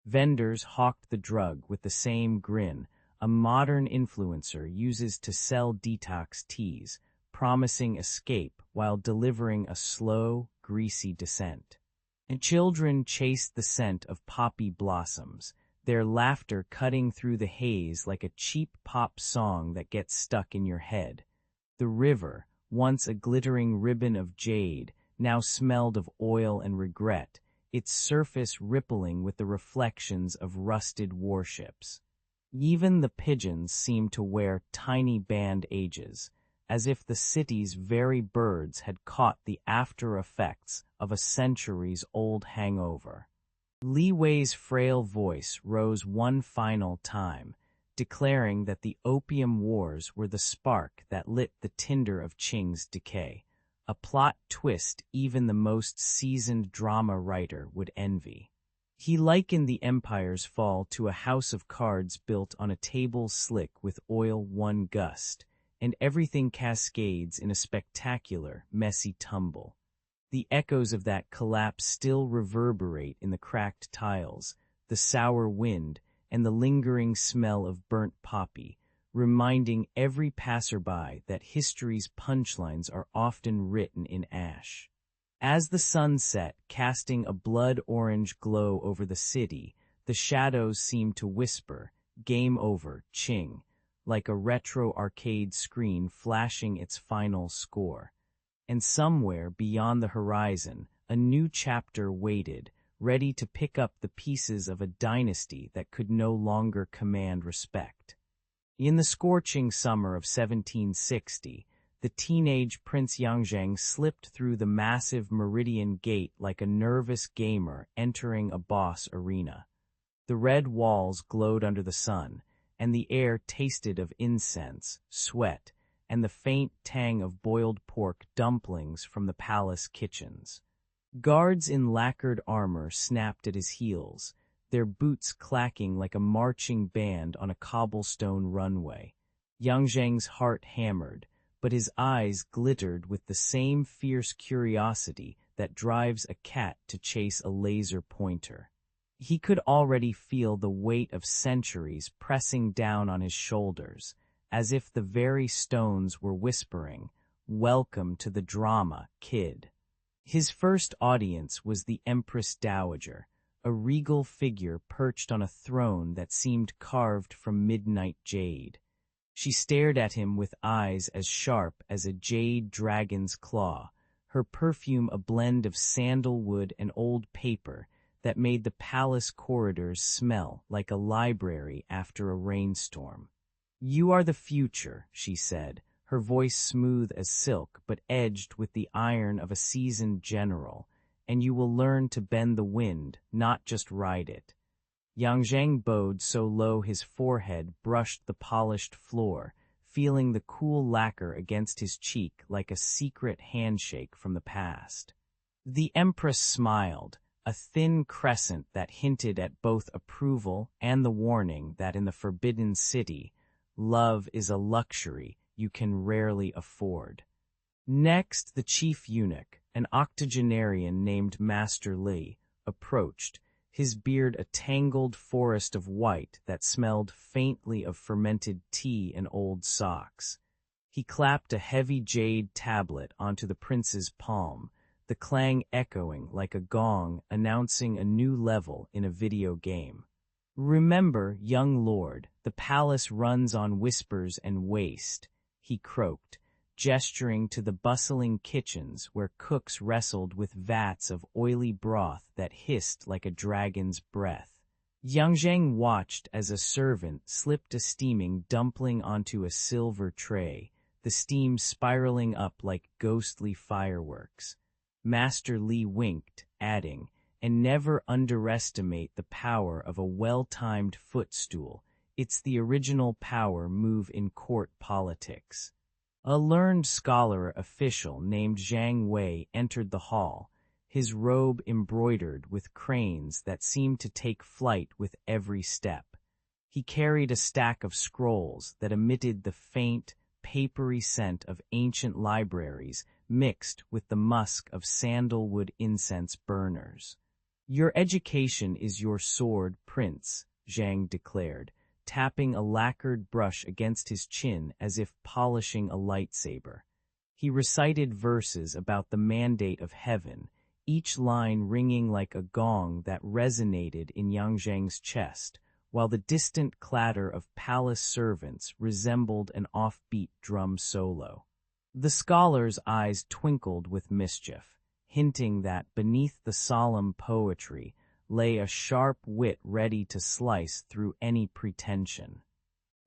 Vendors hawked the drug with the same grin a modern influencer uses to sell detox teas, promising escape while delivering a slow, greasy descent. And children chased the scent of poppy blossoms, their laughter cutting through the haze like a cheap pop song that gets stuck in your head. The river, once a glittering ribbon of jade, now smelled of oil and regret, its surface rippling with the reflections of rusted warships. Even the pigeons seemed to wear tiny bandages, as if the city's very birds had caught the after effects of a centuries-old hangover. Li Wei's frail voice rose one final time, declaring that the Opium Wars were the spark that lit the tinder of Qing's decay, a plot twist even the most seasoned drama writer would envy. He likened the empire's fall to a house of cards built on a table slick with oil one gust, and everything cascades in a spectacular, messy tumble. The echoes of that collapse still reverberate in the cracked tiles, the sour wind, and the lingering smell of burnt poppy, reminding every passerby that history's punchlines are often written in ash. As the sun set, casting a blood-orange glow over the city, the shadows seemed to whisper, "Game over, Qing," like a retro arcade screen flashing its final score. And somewhere beyond the horizon, a new chapter waited, ready to pick up the pieces of a dynasty that could no longer command respect. In the scorching summer of 1760, the teenage Prince Yangzheng slipped through the massive Meridian Gate like a nervous gamer entering a boss arena. The red walls glowed under the sun, and the air tasted of incense, sweat, and the faint tang of boiled pork dumplings from the palace kitchens. Guards in lacquered armor snapped at his heels, their boots clacking like a marching band on a cobblestone runway. Yangzheng's heart hammered, but his eyes glittered with the same fierce curiosity that drives a cat to chase a laser pointer. He could already feel the weight of centuries pressing down on his shoulders, as if the very stones were whispering, "Welcome to the drama, kid." His first audience was the Empress Dowager, a regal figure perched on a throne that seemed carved from midnight jade. She stared at him with eyes as sharp as a jade dragon's claw, her perfume a blend of sandalwood and old paper that made the palace corridors smell like a library after a rainstorm. "You are the future," she said, her voice smooth as silk but edged with the iron of a seasoned general, "and you will learn to bend the wind, not just ride it." Yang Zheng bowed so low his forehead brushed the polished floor, feeling the cool lacquer against his cheek like a secret handshake from the past. The Empress smiled, a thin crescent that hinted at both approval and the warning that in the Forbidden City, love is a luxury you can rarely afford. Next, the chief eunuch, an octogenarian named Master Li, approached, his beard a tangled forest of white that smelled faintly of fermented tea and old socks. He clapped a heavy jade tablet onto the prince's palm, the clang echoing like a gong announcing a new level in a video game. "Remember, young lord, the palace runs on whispers and waste," he croaked, gesturing to the bustling kitchens where cooks wrestled with vats of oily broth that hissed like a dragon's breath. Yang Zheng watched as a servant slipped a steaming dumpling onto a silver tray, the steam spiraling up like ghostly fireworks. Master Li winked, adding, "And never underestimate the power of a well-timed footstool. It's the original power move in court politics." A learned scholar official named Zhang Wei entered the hall, his robe embroidered with cranes that seemed to take flight with every step. He carried a stack of scrolls that emitted the faint, papery scent of ancient libraries mixed with the musk of sandalwood incense burners. "Your education is your sword, Prince," Zhang declared, tapping a lacquered brush against his chin as if polishing a lightsaber. He recited verses about the mandate of heaven, each line ringing like a gong that resonated in Yang Zheng's chest, while the distant clatter of palace servants resembled an offbeat drum solo. The scholar's eyes twinkled with mischief, hinting that beneath the solemn poetry lay a sharp wit ready to slice through any pretension.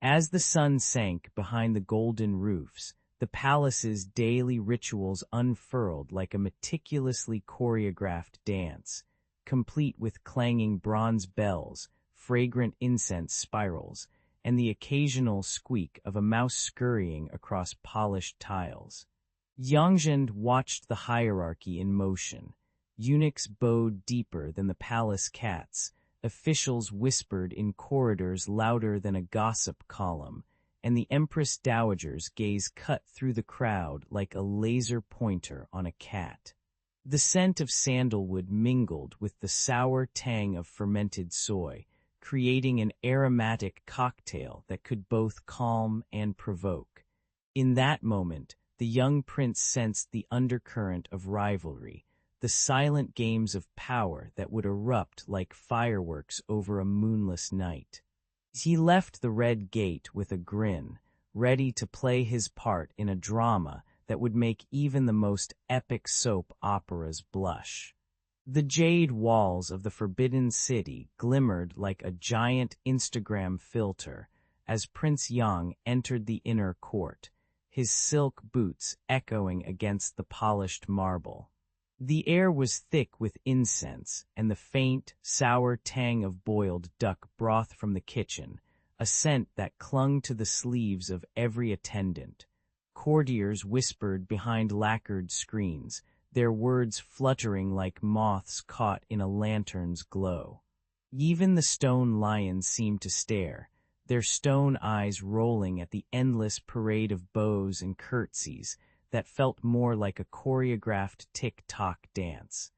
As the sun sank behind the golden roofs, the palace's daily rituals unfurled like a meticulously choreographed dance, complete with clanging bronze bells, fragrant incense spirals, and the occasional squeak of a mouse scurrying across polished tiles. Yang Zheng watched the hierarchy in motion. Eunuchs bowed deeper than the palace cats, officials whispered in corridors louder than a gossip column, and the Empress Dowager's gaze cut through the crowd like a laser pointer on a cat. The scent of sandalwood mingled with the sour tang of fermented soy, creating an aromatic cocktail that could both calm and provoke. In that moment, the young prince sensed the undercurrent of rivalry, the silent games of power that would erupt like fireworks over a moonless night. He left the Red Gate with a grin, ready to play his part in a drama that would make even the most epic soap operas blush. The jade walls of the Forbidden City glimmered like a giant Instagram filter as Prince Yang entered the inner court, his silk boots echoing against the polished marble. The air was thick with incense and the faint, sour tang of boiled duck broth from the kitchen, a scent that clung to the sleeves of every attendant. Courtiers whispered behind lacquered screens, their words fluttering like moths caught in a lantern's glow. Even the stone lions seemed to stare, their stone eyes rolling at the endless parade of bows and curtsies that felt more like a choreographed tick-tock dance.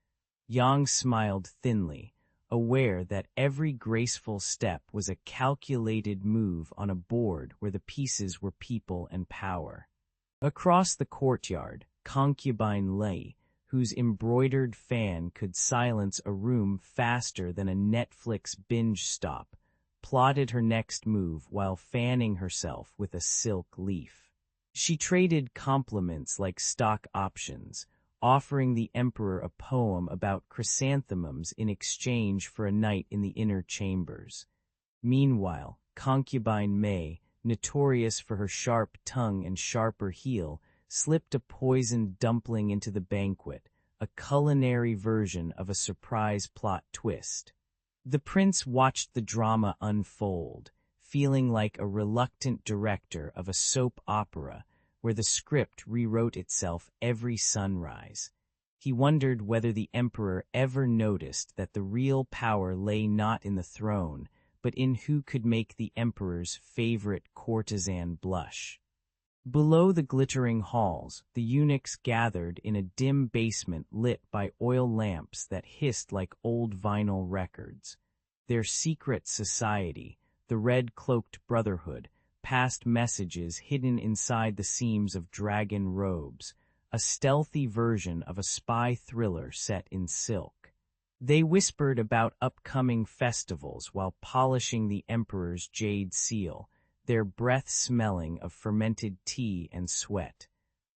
Yang smiled thinly, aware that every graceful step was a calculated move on a board where the pieces were people and power. Across the courtyard, concubine Lei, whose embroidered fan could silence a room faster than a Netflix binge stop, plotted her next move while fanning herself with a silk leaf. She traded compliments like stock options, offering the emperor a poem about chrysanthemums in exchange for a night in the inner chambers. Meanwhile, concubine May, notorious for her sharp tongue and sharper heel, slipped a poisoned dumpling into the banquet, a culinary version of a surprise plot twist. The prince watched the drama unfold, feeling like a reluctant director of a soap opera where the script rewrote itself every sunrise. He wondered whether the emperor ever noticed that the real power lay not in the throne, but in who could make the emperor's favorite courtesan blush. Below the glittering halls, the eunuchs gathered in a dim basement lit by oil lamps that hissed like old vinyl records. Their secret society, the red-cloaked brotherhood, passed messages hidden inside the seams of dragon robes, a stealthy version of a spy thriller set in silk. They whispered about upcoming festivals while polishing the emperor's jade seal, their breath smelling of fermented tea and sweat.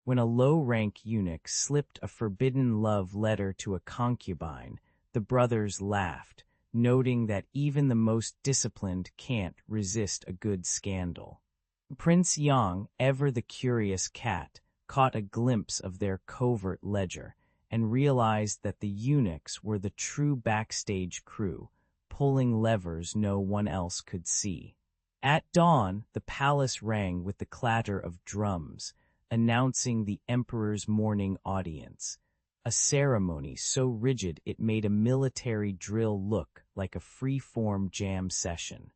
When a low-rank eunuch slipped a forbidden love letter to a concubine, the brothers laughed, noting that even the most disciplined can't resist a good scandal. Prince Yang, ever the curious cat, caught a glimpse of their covert ledger and realized that the eunuchs were the true backstage crew, pulling levers no one else could see. At dawn, the palace rang with the clatter of drums, announcing the emperor's morning audience, a ceremony so rigid it made a military drill look like a free-form jam session.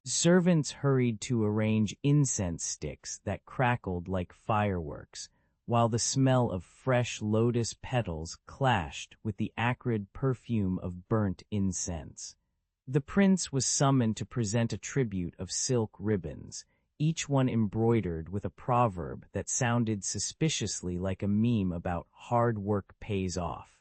Servants hurried to arrange incense sticks that crackled like fireworks, while the smell of fresh lotus petals clashed with the acrid perfume of burnt incense. The prince was summoned to present a tribute of silk ribbons, each one embroidered with a proverb that sounded suspiciously like a meme about hard work pays off.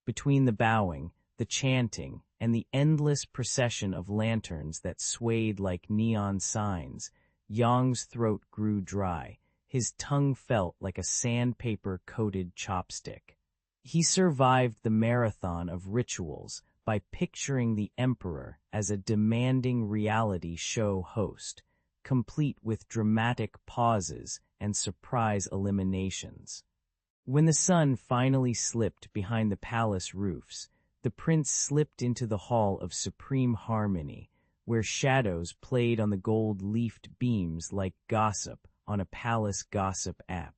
Between the bowing, the chanting, and the endless procession of lanterns that swayed like neon signs, Yang's throat grew dry, his tongue felt like a sandpaper-coated chopstick. He survived the marathon of rituals by picturing the emperor as a demanding reality show host, complete with dramatic pauses and surprise eliminations. When the sun finally slipped behind the palace roofs, the prince slipped into the hall of supreme harmony, where shadows played on the gold-leafed beams like gossip on a palace gossip app.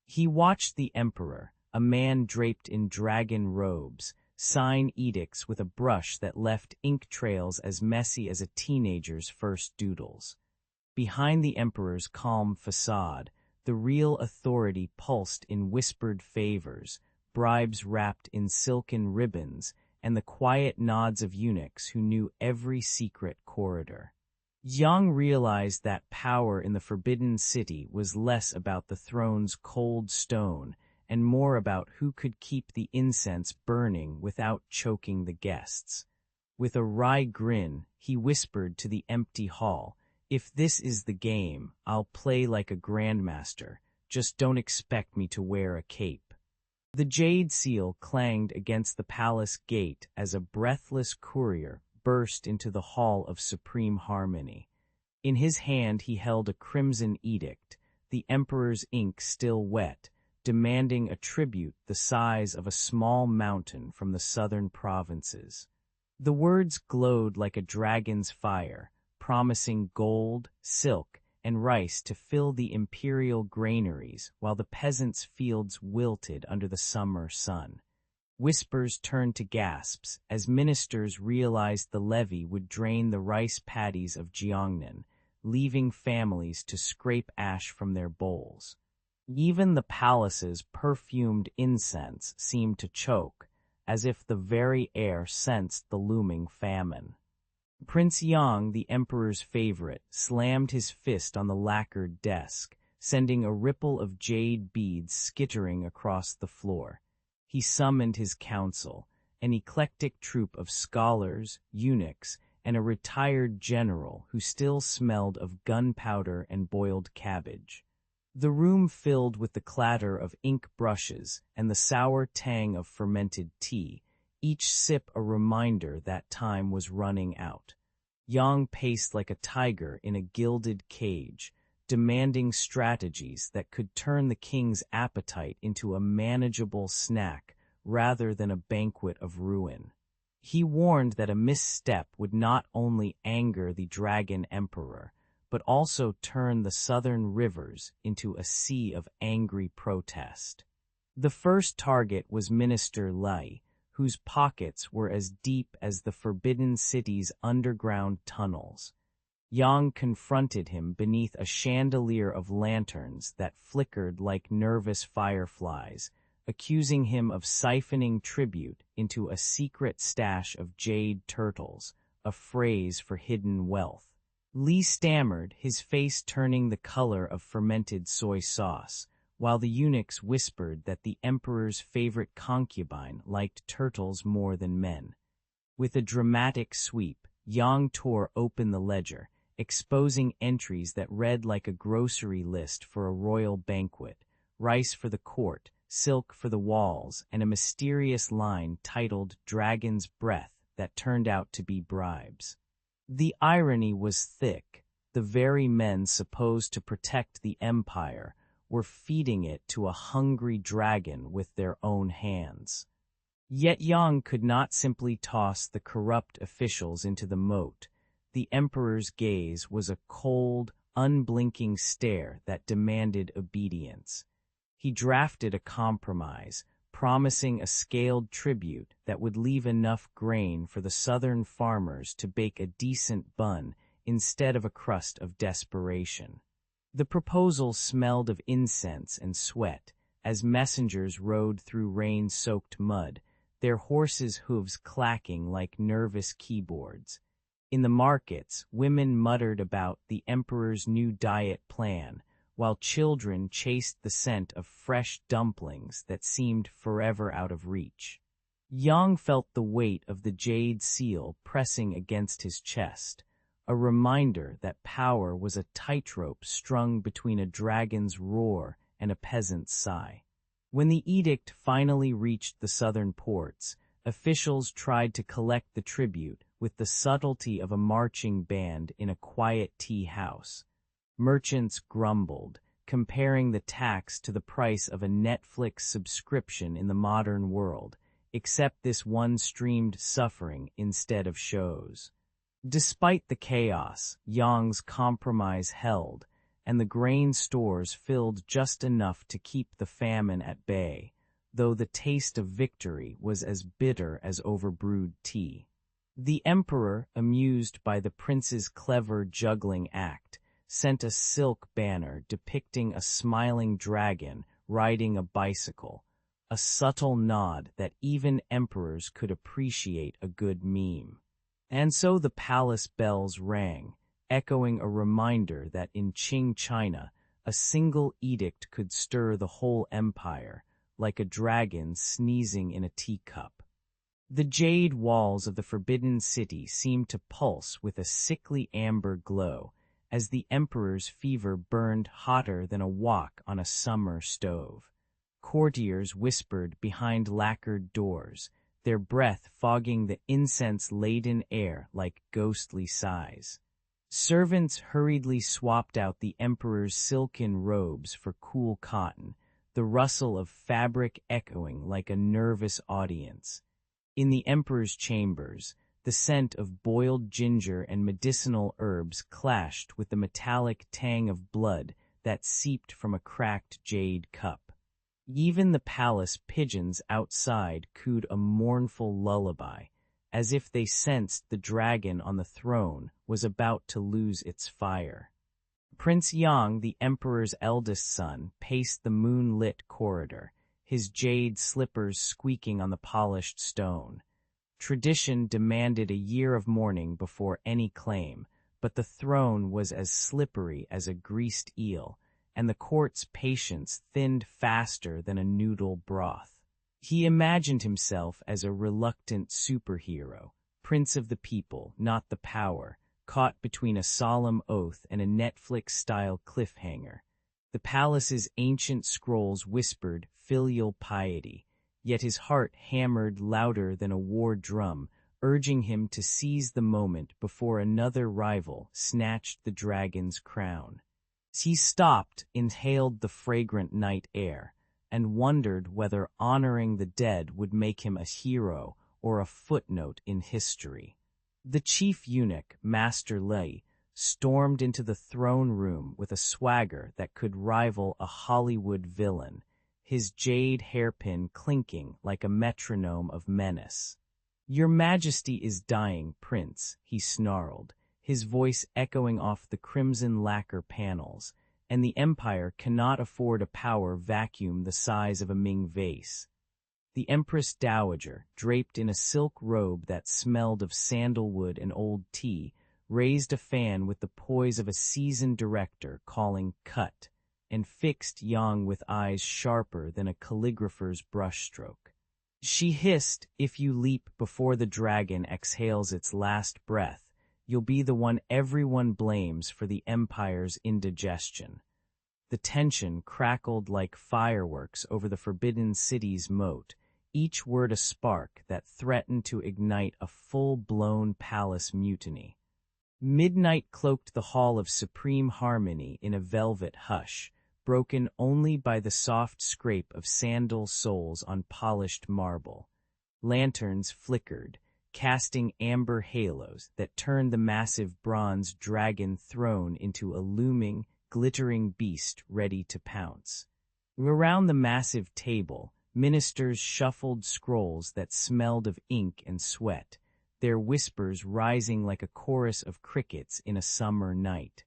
He watched the emperor, a man draped in dragon robes, sign edicts with a brush that left ink trails as messy as a teenager's first doodles. Behind the emperor's calm facade, the real authority pulsed in whispered favors, bribes wrapped in silken ribbons, and the quiet nods of eunuchs who knew every secret corridor. Yang realized that power in the Forbidden City was less about the throne's cold stone and more about who could keep the incense burning without choking the guests. With a wry grin, he whispered to the empty hall, "If this is the game, I'll play like a grandmaster. Just don't expect me to wear a cape." The jade seal clanged against the palace gate as a breathless courier burst into the hall of supreme harmony. In his hand he held a crimson edict, the emperor's ink still wet, demanding a tribute the size of a small mountain from the southern provinces. The words glowed like a dragon's fire, promising gold, silk, and rice to fill the imperial granaries while the peasants' fields wilted under the summer sun. Whispers turned to gasps as ministers realized the levy would drain the rice paddies of Jiangnan, leaving families to scrape ash from their bowls. Even the palace's perfumed incense seemed to choke, as if the very air sensed the looming famine. Prince Yang, the emperor's favorite, slammed his fist on the lacquered desk, sending a ripple of jade beads skittering across the floor. He summoned his council, an eclectic troupe of scholars, eunuchs, and a retired general who still smelled of gunpowder and boiled cabbage. The room filled with the clatter of ink brushes and the sour tang of fermented tea, each sip a reminder that time was running out. Yang paced like a tiger in a gilded cage, demanding strategies that could turn the king's appetite into a manageable snack rather than a banquet of ruin. He warned that a misstep would not only anger the dragon emperor, but also turn the southern rivers into a sea of angry protest. The first target was Minister Lai, whose pockets were as deep as the Forbidden City's underground tunnels. Yang confronted him beneath a chandelier of lanterns that flickered like nervous fireflies, accusing him of siphoning tribute into a secret stash of jade turtles, a phrase for hidden wealth. Li stammered, his face turning the color of fermented soy sauce, while the eunuchs whispered that the emperor's favorite concubine liked turtles more than men. With a dramatic sweep, Yang tore open the ledger, exposing entries that read like a grocery list for a royal banquet: rice for the court, silk for the walls, and a mysterious line titled Dragon's Breath that turned out to be bribes. The irony was thick. The very men supposed to protect the empire were feeding it to a hungry dragon with their own hands. Yet Yang could not simply toss the corrupt officials into the moat. The emperor's gaze was a cold, unblinking stare that demanded obedience. He drafted a compromise, promising a scaled tribute that would leave enough grain for the southern farmers to bake a decent bun instead of a crust of desperation. The proposal smelled of incense and sweat as messengers rode through rain-soaked mud, their horses' hooves clacking like nervous keyboards. In the markets, women muttered about the emperor's new diet plan, while children chased the scent of fresh dumplings that seemed forever out of reach. Yang felt the weight of the jade seal pressing against his chest, a reminder that power was a tightrope strung between a dragon's roar and a peasant's sigh. When the edict finally reached the southern ports, officials tried to collect the tribute with the subtlety of a marching band in a quiet tea house. Merchants grumbled, comparing the tax to the price of a Netflix subscription in the modern world, except this one streamed suffering instead of shows. Despite the chaos, Yang's compromise held, and the grain stores filled just enough to keep the famine at bay, though the taste of victory was as bitter as overbrewed tea. The emperor, amused by the prince's clever juggling act, sent a silk banner depicting a smiling dragon riding a bicycle, a subtle nod that even emperors could appreciate a good meme. And so the palace bells rang, echoing a reminder that in Qing China, a single edict could stir the whole empire, like a dragon sneezing in a teacup. The jade walls of the Forbidden City seemed to pulse with a sickly amber glow, as the emperor's fever burned hotter than a wok on a summer stove. Courtiers whispered behind lacquered doors, their breath fogging the incense-laden air like ghostly sighs. Servants hurriedly swapped out the emperor's silken robes for cool cotton, the rustle of fabric echoing like a nervous audience. In the emperor's chambers, the scent of boiled ginger and medicinal herbs clashed with the metallic tang of blood that seeped from a cracked jade cup. Even the palace pigeons outside cooed a mournful lullaby, as if they sensed the dragon on the throne was about to lose its fire. Prince Yang, the emperor's eldest son, paced the moonlit corridor, his jade slippers squeaking on the polished stone. Tradition demanded a year of mourning before any claim, but the throne was as slippery as a greased eel, and the court's patience thinned faster than a noodle broth. He imagined himself as a reluctant superhero, prince of the people, not the power, caught between a solemn oath and a Netflix-style cliffhanger. The palace's ancient scrolls whispered filial piety, yet his heart hammered louder than a war drum, urging him to seize the moment before another rival snatched the dragon's crown. He stopped, inhaled the fragrant night air, and wondered whether honoring the dead would make him a hero or a footnote in history. The chief eunuch, Master Lei, stormed into the throne room with a swagger that could rival a Hollywood villain, his jade hairpin clinking like a metronome of menace. "Your Majesty is dying, Prince," he snarled, his voice echoing off the crimson lacquer panels, and the Empire cannot afford a power vacuum the size of a Ming vase. The Empress Dowager, draped in a silk robe that smelled of sandalwood and old tea, raised a fan with the poise of a seasoned director calling "cut," and fixed Yang with eyes sharper than a calligrapher's brushstroke. She hissed, "If you leap before the dragon exhales its last breath, you'll be the one everyone blames for the Empire's indigestion." The tension crackled like fireworks over the Forbidden City's moat, each word a spark that threatened to ignite a full-blown palace mutiny. Midnight cloaked the Hall of Supreme Harmony in a velvet hush, broken only by the soft scrape of sandal soles on polished marble. Lanterns flickered, casting amber halos that turned the massive bronze dragon throne into a looming, glittering beast ready to pounce. Around the massive table, ministers shuffled scrolls that smelled of ink and sweat, their whispers rising like a chorus of crickets in a summer night.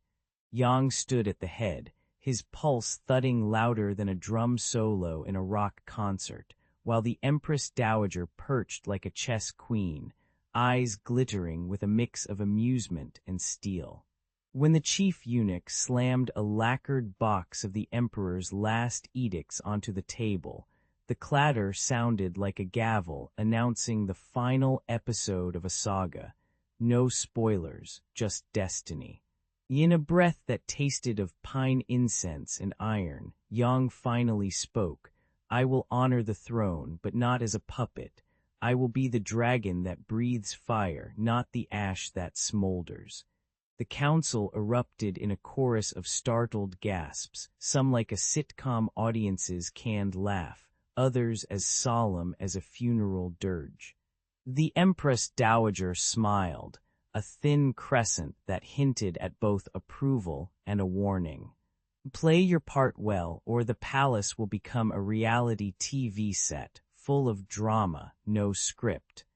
Yang stood at the head, his pulse thudding louder than a drum solo in a rock concert, while the Empress Dowager perched like a chess queen, eyes glittering with a mix of amusement and steel. When the chief eunuch slammed a lacquered box of the Emperor's last edicts onto the table, the clatter sounded like a gavel announcing the final episode of a saga. No spoilers, just destiny. In a breath that tasted of pine incense and iron, Yang finally spoke. "I will honor the throne, but not as a puppet. I will be the dragon that breathes fire, not the ash that smolders." The council erupted in a chorus of startled gasps, some like a sitcom audience's canned laugh, others as solemn as a funeral dirge. The Empress Dowager smiled, a thin crescent that hinted at both approval and a warning. "Play your part well, or the palace will become a reality TV set, full of drama, no script."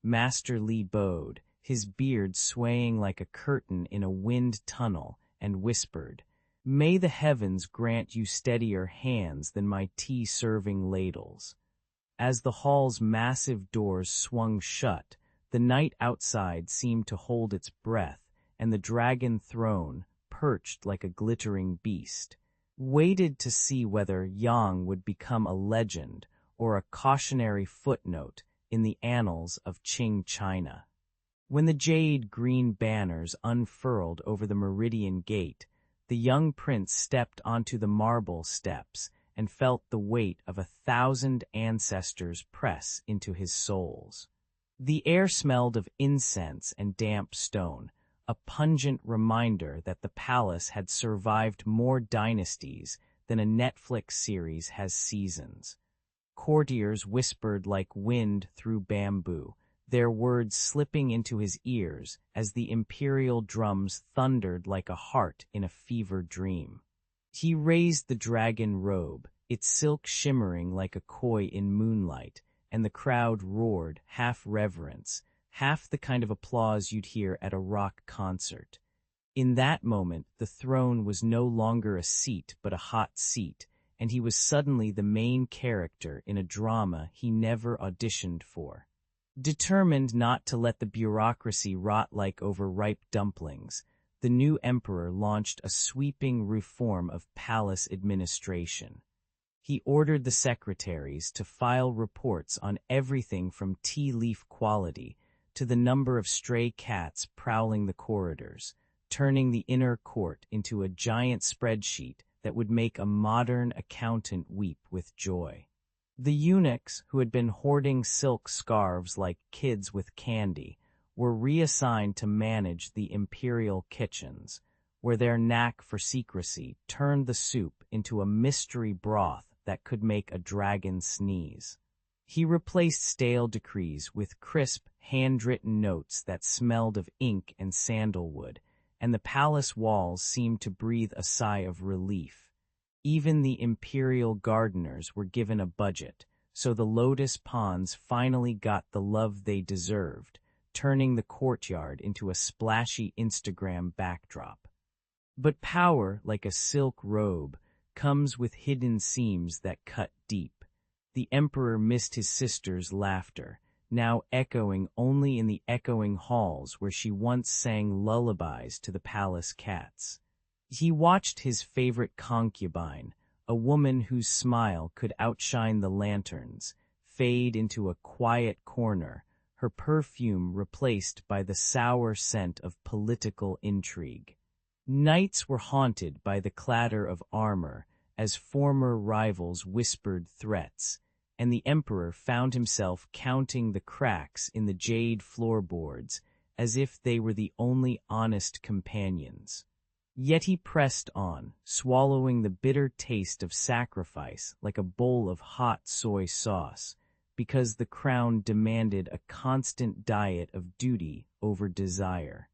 Master Li bowed, his beard swaying like a curtain in a wind tunnel, and whispered, "May the heavens grant you steadier hands than my tea-serving ladles." As the hall's massive doors swung shut, the night outside seemed to hold its breath, and the dragon throne, perched like a glittering beast, waited to see whether Yang would become a legend or a cautionary footnote in the annals of Qing China. When the jade-green banners unfurled over the Meridian Gate, the young prince stepped onto the marble steps and felt the weight of 1,000 ancestors press into his soles. The air smelled of incense and damp stone, a pungent reminder that the palace had survived more dynasties than a Netflix series has seasons. Courtiers whispered like wind through bamboo, their words slipping into his ears as the imperial drums thundered like a heart in a fever dream. He raised the dragon robe, its silk shimmering like a koi in moonlight, and the crowd roared, half reverence, half the kind of applause you'd hear at a rock concert. In that moment, the throne was no longer a seat but a hot seat, and he was suddenly the main character in a drama he never auditioned for. Determined not to let the bureaucracy rot like overripe dumplings, the new emperor launched a sweeping reform of palace administration. He ordered the secretaries to file reports on everything from tea leaf quality to the number of stray cats prowling the corridors, turning the inner court into a giant spreadsheet that would make a modern accountant weep with joy. The eunuchs, who had been hoarding silk scarves like kids with candy, were reassigned to manage the imperial kitchens, where their knack for secrecy turned the soup into a mystery broth that could make a dragon sneeze. He replaced stale decrees with crisp, handwritten notes that smelled of ink and sandalwood, and the palace walls seemed to breathe a sigh of relief. Even the imperial gardeners were given a budget, so the lotus ponds finally got the love they deserved, turning the courtyard into a splashy Instagram backdrop. But power, like a silk robe, comes with hidden seams that cut deep. The emperor missed his sister's laughter, now echoing only in the echoing halls where she once sang lullabies to the palace cats. He watched his favorite concubine, a woman whose smile could outshine the lanterns, fade into a quiet corner, her perfume replaced by the sour scent of political intrigue. Nights were haunted by the clatter of armor as former rivals whispered threats, and the emperor found himself counting the cracks in the jade floorboards as if they were the only honest companions. Yet he pressed on, swallowing the bitter taste of sacrifice like a bowl of hot soy sauce, because the crown demanded a constant diet of duty over desire.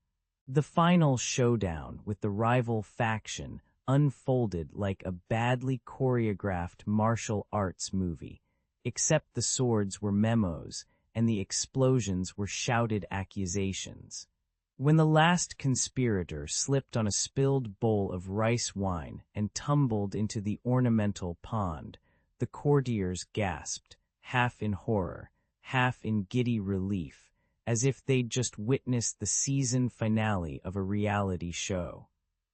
The final showdown with the rival faction unfolded like a badly choreographed martial arts movie, except the swords were memos and the explosions were shouted accusations. When the last conspirator slipped on a spilled bowl of rice wine and tumbled into the ornamental pond, the courtiers gasped, half in horror, half in giddy relief, as if they'd just witnessed the season finale of a reality show.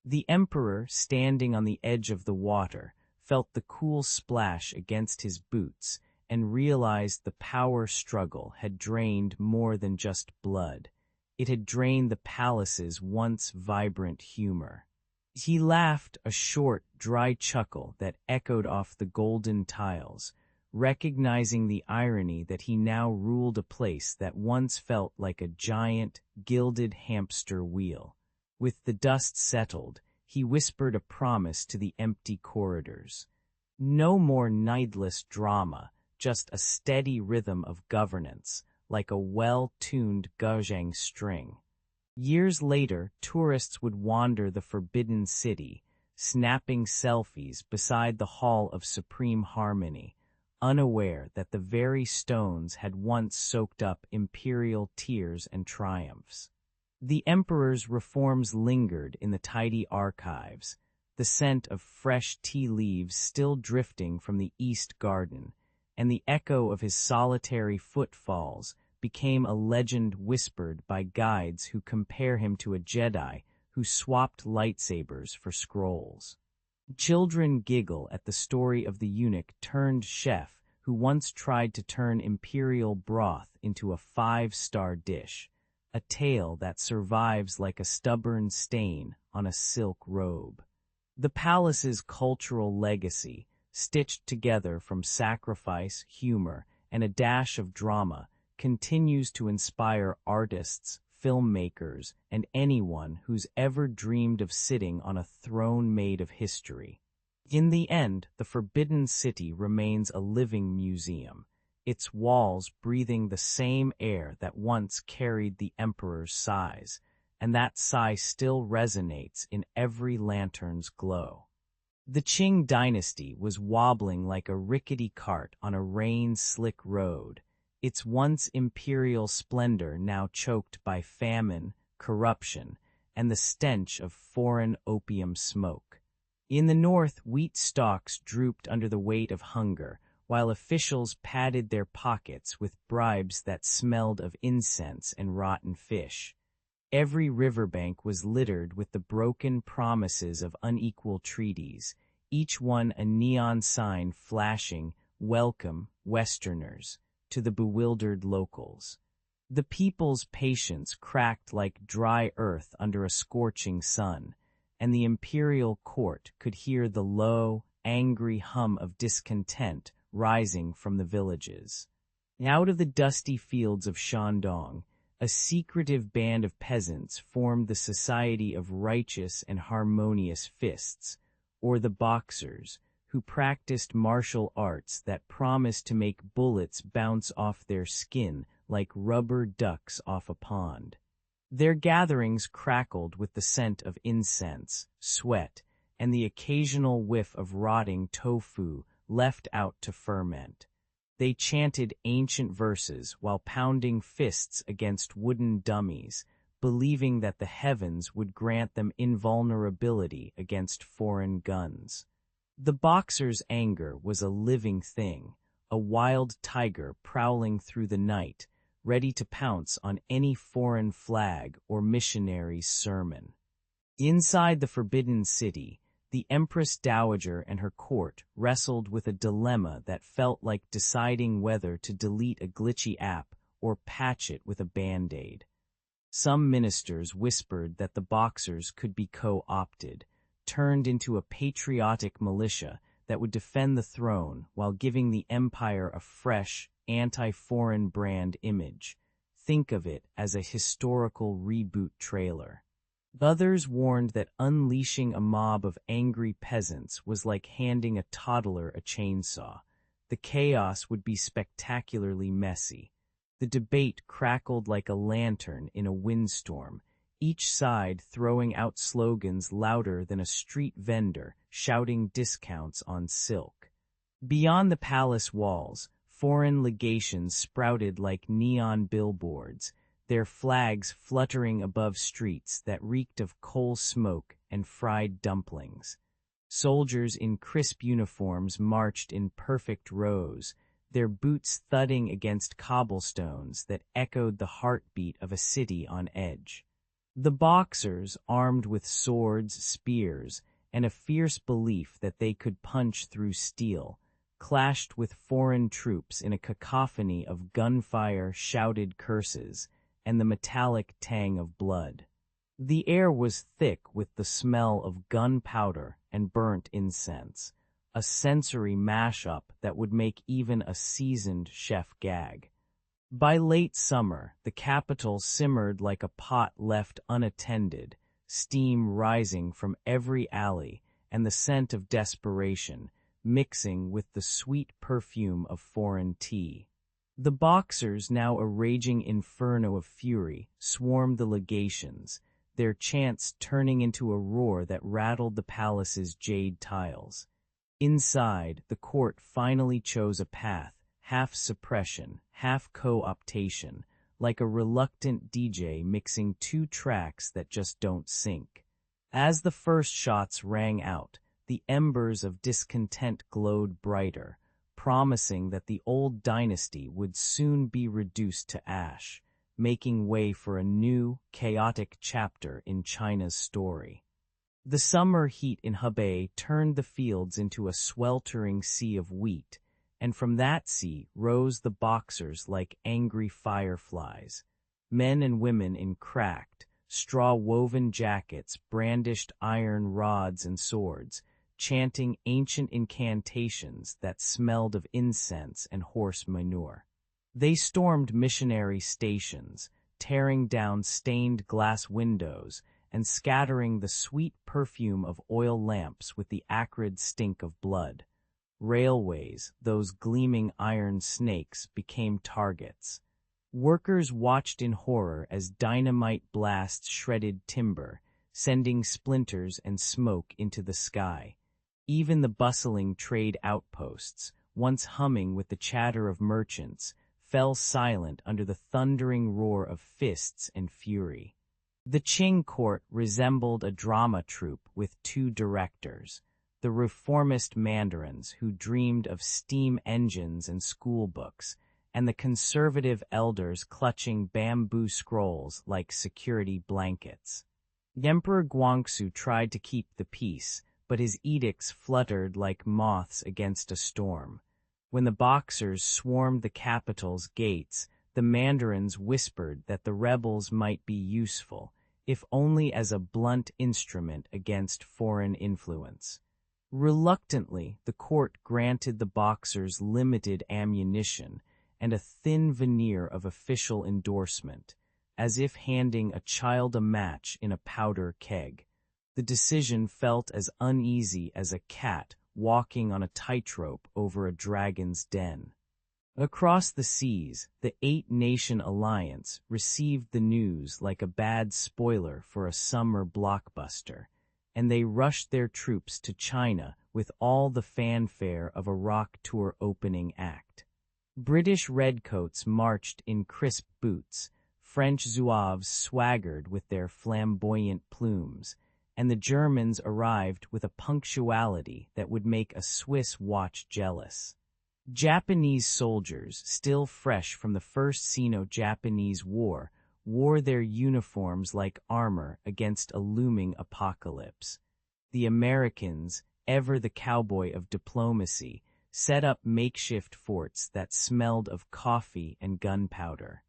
The emperor, standing on the edge of the water, felt the cool splash against his boots and realized the power struggle had drained more than just blood. It had drained the palace's once vibrant humor. He laughed, a short, dry chuckle that echoed off the golden tiles, recognizing the irony that he now ruled a place that once felt like a giant, gilded hamster wheel. With the dust settled, he whispered a promise to the empty corridors. No more needless drama, just a steady rhythm of governance, like a well-tuned guzheng string. Years later, tourists would wander the Forbidden City, snapping selfies beside the Hall of Supreme Harmony, unaware that the very stones had once soaked up imperial tears and triumphs. The emperor's reforms lingered in the tidy archives, the scent of fresh tea leaves still drifting from the East Garden, and the echo of his solitary footfalls became a legend whispered by guides who compare him to a Jedi who swapped lightsabers for scrolls. Children giggle at the story of the eunuch-turned-chef who once tried to turn imperial broth into a five-star dish, a tale that survives like a stubborn stain on a silk robe. The palace's cultural legacy, stitched together from sacrifice, humor, and a dash of drama, continues to inspire artists, filmmakers, and anyone who's ever dreamed of sitting on a throne made of history. In the end, the Forbidden City remains a living museum, its walls breathing the same air that once carried the emperor's sighs, and that sigh still resonates in every lantern's glow. The Qing Dynasty was wobbling like a rickety cart on a rain-slick road, its once imperial splendor now choked by famine, corruption, and the stench of foreign opium smoke. In the north, wheat stalks drooped under the weight of hunger, while officials padded their pockets with bribes that smelled of incense and rotten fish. Every riverbank was littered with the broken promises of unequal treaties, each one a neon sign flashing, "Welcome, Westerners," to the bewildered locals. The people's patience cracked like dry earth under a scorching sun, and the imperial court could hear the low, angry hum of discontent rising from the villages. Out of the dusty fields of Shandong, a secretive band of peasants formed the Society of Righteous and Harmonious Fists, or the Boxers, who practiced martial arts that promised to make bullets bounce off their skin like rubber ducks off a pond. Their gatherings crackled with the scent of incense, sweat, and the occasional whiff of rotting tofu left out to ferment. They chanted ancient verses while pounding fists against wooden dummies, believing that the heavens would grant them invulnerability against foreign guns. The Boxers' anger was a living thing, a wild tiger prowling through the night, ready to pounce on any foreign flag or missionary's sermon. Inside the Forbidden City, the Empress Dowager and her court wrestled with a dilemma that felt like deciding whether to delete a glitchy app or patch it with a Band-Aid. Some ministers whispered that the Boxers could be co-opted, turned into a patriotic militia that would defend the throne while giving the empire a fresh, anti-foreign brand image. Think of it as a historical reboot trailer. Others warned that unleashing a mob of angry peasants was like handing a toddler a chainsaw. The chaos would be spectacularly messy. The debate crackled like a lantern in a windstorm, each side throwing out slogans louder than a street vendor shouting discounts on silk. Beyond the palace walls, foreign legations sprouted like neon billboards, their flags fluttering above streets that reeked of coal smoke and fried dumplings. Soldiers in crisp uniforms marched in perfect rows, their boots thudding against cobblestones that echoed the heartbeat of a city on edge. The Boxers, armed with swords, spears, and a fierce belief that they could punch through steel, clashed with foreign troops in a cacophony of gunfire, shouted curses, and the metallic tang of blood. The air was thick with the smell of gunpowder and burnt incense, a sensory mashup that would make even a seasoned chef gag. By late summer, the capital simmered like a pot left unattended, steam rising from every alley and the scent of desperation, mixing with the sweet perfume of foreign tea. The Boxers, now a raging inferno of fury, swarmed the legations, their chants turning into a roar that rattled the palace's jade tiles. Inside, the court finally chose a path, half suppression, half co-optation, like a reluctant DJ mixing two tracks that just don't sync. As the first shots rang out, the embers of discontent glowed brighter, promising that the old dynasty would soon be reduced to ash, making way for a new, chaotic chapter in China's story. The summer heat in Hebei turned the fields into a sweltering sea of wheat, and from that sea rose the Boxers like angry fireflies. Men and women in cracked, straw-woven jackets brandished iron rods and swords, chanting ancient incantations that smelled of incense and horse manure. They stormed missionary stations, tearing down stained glass windows and scattering the sweet perfume of oil lamps with the acrid stink of blood. Railways, those gleaming iron snakes, became targets. Workers watched in horror as dynamite blasts shredded timber, sending splinters and smoke into the sky. Even the bustling trade outposts, once humming with the chatter of merchants, fell silent under the thundering roar of fists and fury. The Qing court resembled a drama troupe with two directors, the reformist mandarins who dreamed of steam engines and school books, and the conservative elders clutching bamboo scrolls like security blankets. Emperor Guangxu tried to keep the peace, but his edicts fluttered like moths against a storm. When the Boxers swarmed the capital's gates, the mandarins whispered that the rebels might be useful, if only as a blunt instrument against foreign influence. Reluctantly, the court granted the Boxers limited ammunition and a thin veneer of official endorsement, as if handing a child a match in a powder keg. The decision felt as uneasy as a cat walking on a tightrope over a dragon's den. Across the seas, the Eight-Nation Alliance received the news like a bad spoiler for a summer blockbuster, and they rushed their troops to China with all the fanfare of a rock tour opening act. British redcoats marched in crisp boots, French zouaves swaggered with their flamboyant plumes, and the Germans arrived with a punctuality that would make a Swiss watch jealous. Japanese soldiers, still fresh from the First Sino-Japanese War, wore their uniforms like armor against a looming apocalypse. The Americans, ever the cowboy of diplomacy, set up makeshift forts that smelled of coffee and gunpowder.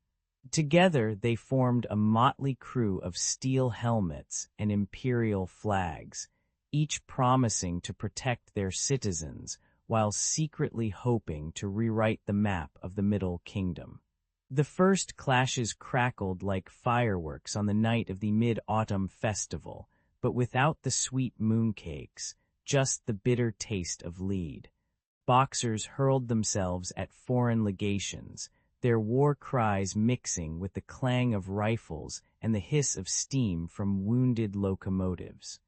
Together they formed a motley crew of steel helmets and imperial flags, each promising to protect their citizens while secretly hoping to rewrite the map of the Middle Kingdom. The first clashes crackled like fireworks on the night of the Mid-Autumn Festival, but without the sweet mooncakes, just the bitter taste of lead. Boxers hurled themselves at foreign legations, their war cries mixing with the clang of rifles and the hiss of steam from wounded locomotives.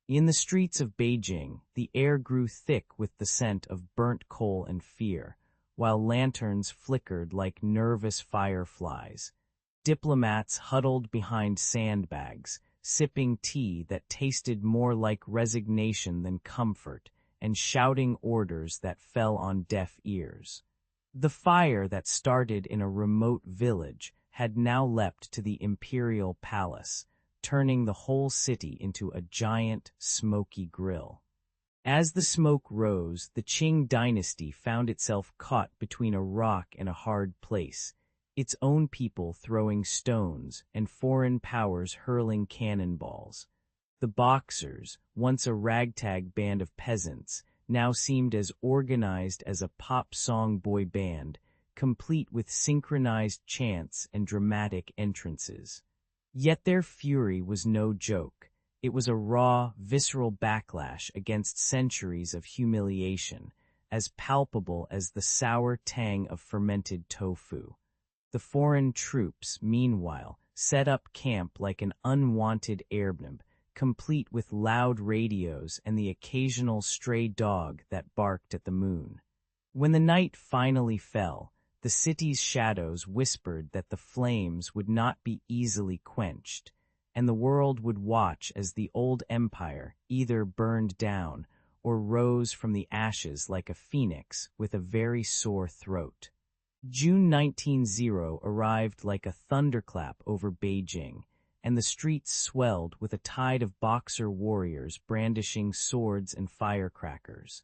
In the streets of Beijing, the air grew thick with the scent of burnt coal and fear, while lanterns flickered like nervous fireflies. Diplomats huddled behind sandbags, sipping tea that tasted more like resignation than comfort, and shouting orders that fell on deaf ears. The fire that started in a remote village had now leapt to the imperial palace, turning the whole city into a giant, smoky grill. As the smoke rose, the Qing Dynasty found itself caught between a rock and a hard place, its own people throwing stones and foreign powers hurling cannonballs. The Boxers, once a ragtag band of peasants, now seemed as organized as a pop song boy band, complete with synchronized chants and dramatic entrances. Yet their fury was no joke. It was a raw, visceral backlash against centuries of humiliation, as palpable as the sour tang of fermented tofu. The foreign troops, meanwhile, set up camp like an unwanted airbnb, complete with loud radios and the occasional stray dog that barked at the moon. When the night finally fell, the city's shadows whispered that the flames would not be easily quenched, and the world would watch as the old empire either burned down or rose from the ashes like a phoenix with a very sore throat. June 1900 arrived like a thunderclap over Beijing, and the streets swelled with a tide of Boxer warriors brandishing swords and firecrackers.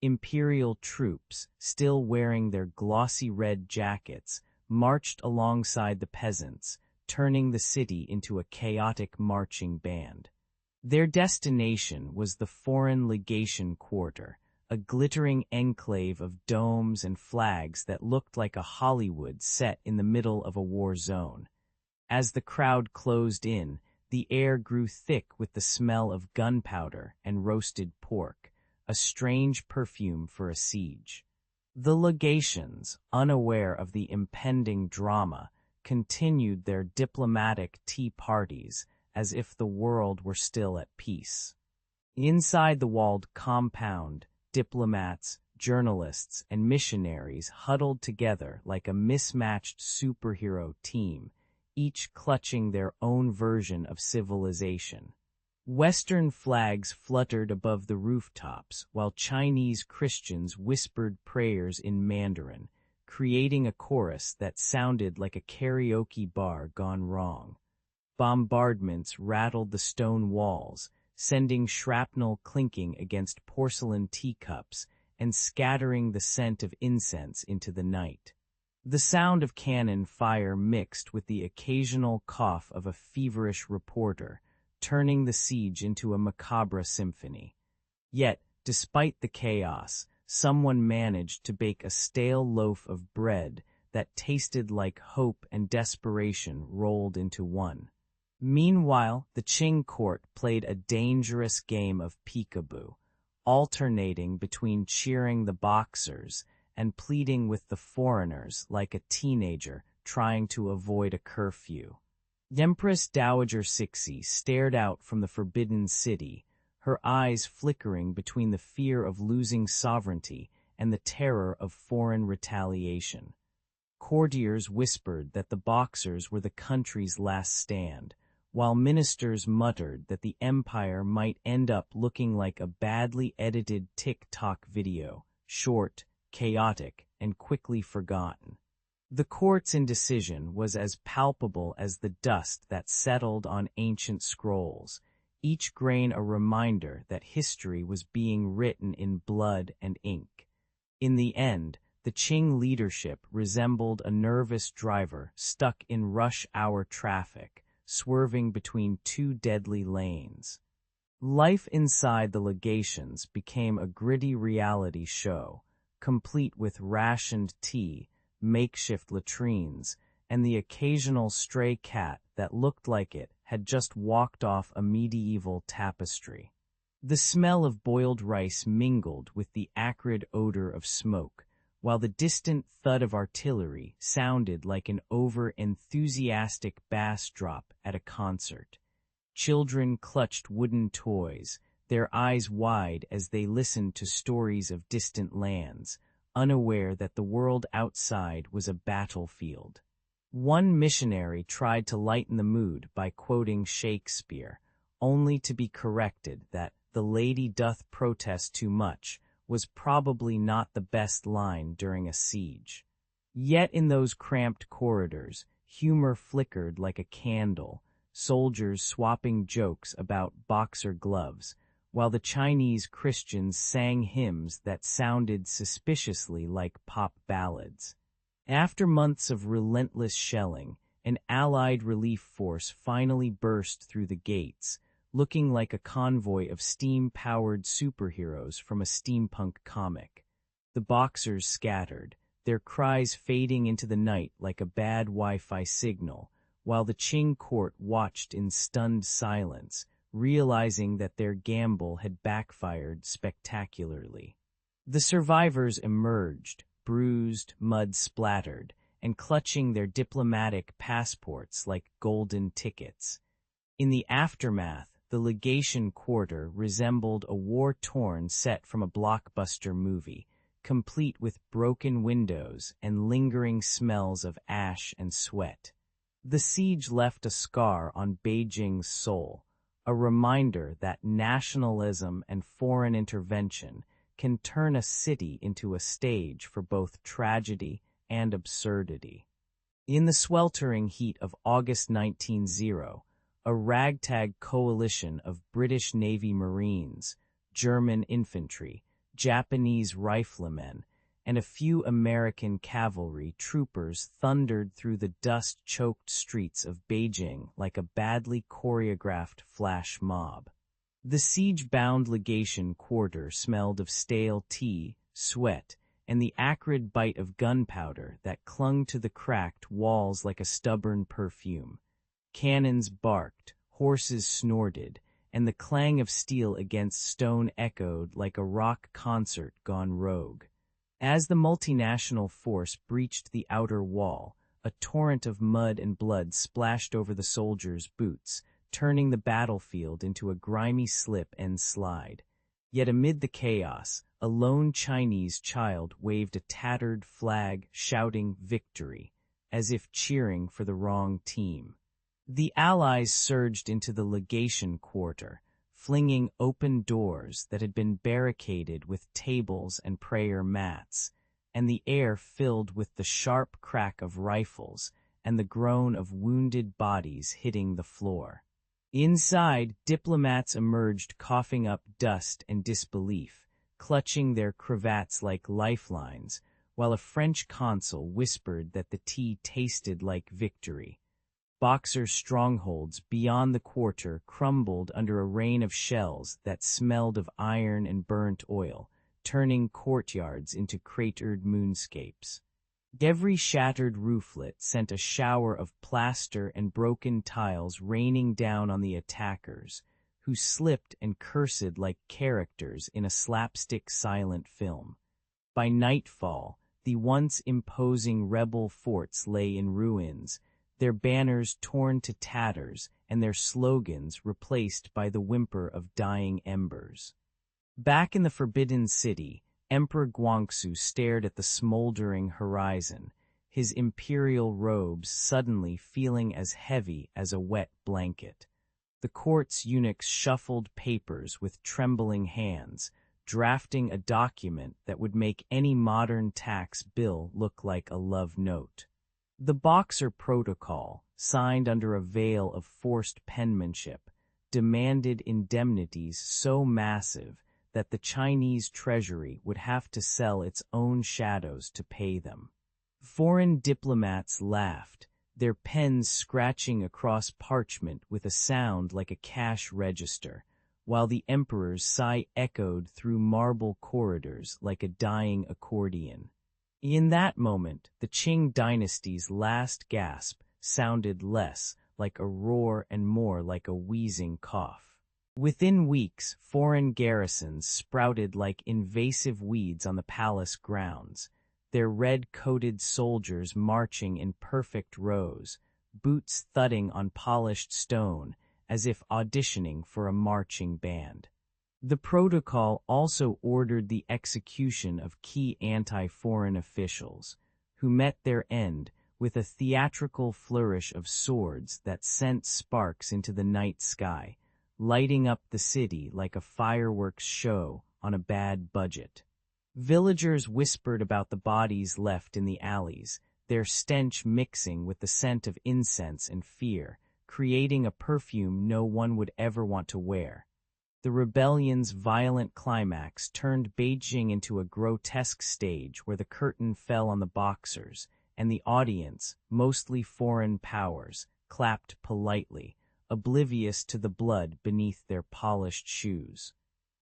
Imperial troops, still wearing their glossy red jackets, marched alongside the peasants, turning the city into a chaotic marching band. Their destination was the Foreign Legation Quarter, a glittering enclave of domes and flags that looked like a Hollywood set in the middle of a war zone. As the crowd closed in, the air grew thick with the smell of gunpowder and roasted pork, a strange perfume for a siege. The legations, unaware of the impending drama, continued their diplomatic tea parties as if the world were still at peace. Inside the walled compound, diplomats, journalists, and missionaries huddled together like a mismatched superhero team, each clutching their own version of civilization. Western flags fluttered above the rooftops, while Chinese Christians whispered prayers in Mandarin, creating a chorus that sounded like a karaoke bar gone wrong. Bombardments rattled the stone walls, sending shrapnel clinking against porcelain teacups and scattering the scent of incense into the night. The sound of cannon fire mixed with the occasional cough of a feverish reporter, turning the siege into a macabre symphony. Yet, despite the chaos, someone managed to bake a stale loaf of bread that tasted like hope and desperation rolled into one. Meanwhile, the Qing court played a dangerous game of peekaboo, alternating between cheering the boxers and pleading with the foreigners like a teenager trying to avoid a curfew. Empress Dowager Cixi stared out from the Forbidden City, her eyes flickering between the fear of losing sovereignty and the terror of foreign retaliation. Courtiers whispered that the Boxers were the country's last stand, while ministers muttered that the empire might end up looking like a badly edited TikTok video, short, chaotic, and quickly forgotten. The court's indecision was as palpable as the dust that settled on ancient scrolls, each grain a reminder that history was being written in blood and ink. In the end, the Qing leadership resembled a nervous driver stuck in rush-hour traffic, swerving between two deadly lanes. Life inside the legations became a gritty reality show, complete with rationed tea, makeshift latrines, and the occasional stray cat that looked like it had just walked off a medieval tapestry. The smell of boiled rice mingled with the acrid odor of smoke, while the distant thud of artillery sounded like an over-enthusiastic bass drop at a concert. Children clutched wooden toys, their eyes wide as they listened to stories of distant lands, unaware that the world outside was a battlefield. One missionary tried to lighten the mood by quoting Shakespeare, only to be corrected that "the lady doth protest too much" was probably not the best line during a siege. Yet in those cramped corridors, humor flickered like a candle, soldiers swapping jokes about boxer gloves, while the Chinese Christians sang hymns that sounded suspiciously like pop ballads. After months of relentless shelling, an Allied relief force finally burst through the gates, looking like a convoy of steam-powered superheroes from a steampunk comic. The Boxers scattered, their cries fading into the night like a bad Wi-Fi signal, while the Qing court watched in stunned silence, realizing that their gamble had backfired spectacularly. The survivors emerged, bruised, mud-splattered, and clutching their diplomatic passports like golden tickets. In the aftermath, the legation quarter resembled a war-torn set from a blockbuster movie, complete with broken windows and lingering smells of ash and sweat. The siege left a scar on Beijing's soul, a reminder that nationalism and foreign intervention can turn a city into a stage for both tragedy and absurdity. In the sweltering heat of August 1900, a ragtag coalition of British Navy Marines, German infantry, Japanese riflemen, and a few American cavalry troopers thundered through the dust-choked streets of Beijing like a badly choreographed flash mob. The siege-bound legation quarter smelled of stale tea, sweat, and the acrid bite of gunpowder that clung to the cracked walls like a stubborn perfume. Cannons barked, horses snorted, and the clang of steel against stone echoed like a rock concert gone rogue. As the multinational force breached the outer wall, a torrent of mud and blood splashed over the soldiers' boots, turning the battlefield into a grimy slip and slide. Yet amid the chaos, a lone Chinese child waved a tattered flag, shouting victory, as if cheering for the wrong team. The Allies surged into the legation quarter, flinging open doors that had been barricaded with tables and prayer mats, and the air filled with the sharp crack of rifles and the groan of wounded bodies hitting the floor. Inside, diplomats emerged coughing up dust and disbelief, clutching their cravats like lifelines, while a French consul whispered that the tea tasted like victory. Boxers' strongholds beyond the quarter crumbled under a rain of shells that smelled of iron and burnt oil, turning courtyards into cratered moonscapes. Every shattered rooflet sent a shower of plaster and broken tiles raining down on the attackers, who slipped and cursed like characters in a slapstick silent film. By nightfall, the once imposing rebel forts lay in ruins, their banners torn to tatters and their slogans replaced by the whimper of dying embers. Back in the Forbidden City, Emperor Guangxu stared at the smoldering horizon, his imperial robes suddenly feeling as heavy as a wet blanket. The court's eunuchs shuffled papers with trembling hands, drafting a document that would make any modern tax bill look like a love note. The Boxer Protocol, signed under a veil of forced penmanship, demanded indemnities so massive that the Chinese treasury would have to sell its own shadows to pay them. Foreign diplomats laughed, their pens scratching across parchment with a sound like a cash register, while the emperor's sigh echoed through marble corridors like a dying accordion. In that moment, the Qing Dynasty's last gasp sounded less like a roar and more like a wheezing cough. Within weeks, foreign garrisons sprouted like invasive weeds on the palace grounds, their red-coated soldiers marching in perfect rows, boots thudding on polished stone as if auditioning for a marching band. The protocol also ordered the execution of key anti-foreign officials, who met their end with a theatrical flourish of swords that sent sparks into the night sky, lighting up the city like a fireworks show on a bad budget. Villagers whispered about the bodies left in the alleys, their stench mixing with the scent of incense and fear, creating a perfume no one would ever want to wear. The rebellion's violent climax turned Beijing into a grotesque stage where the curtain fell on the Boxers, and the audience, mostly foreign powers, clapped politely, oblivious to the blood beneath their polished shoes.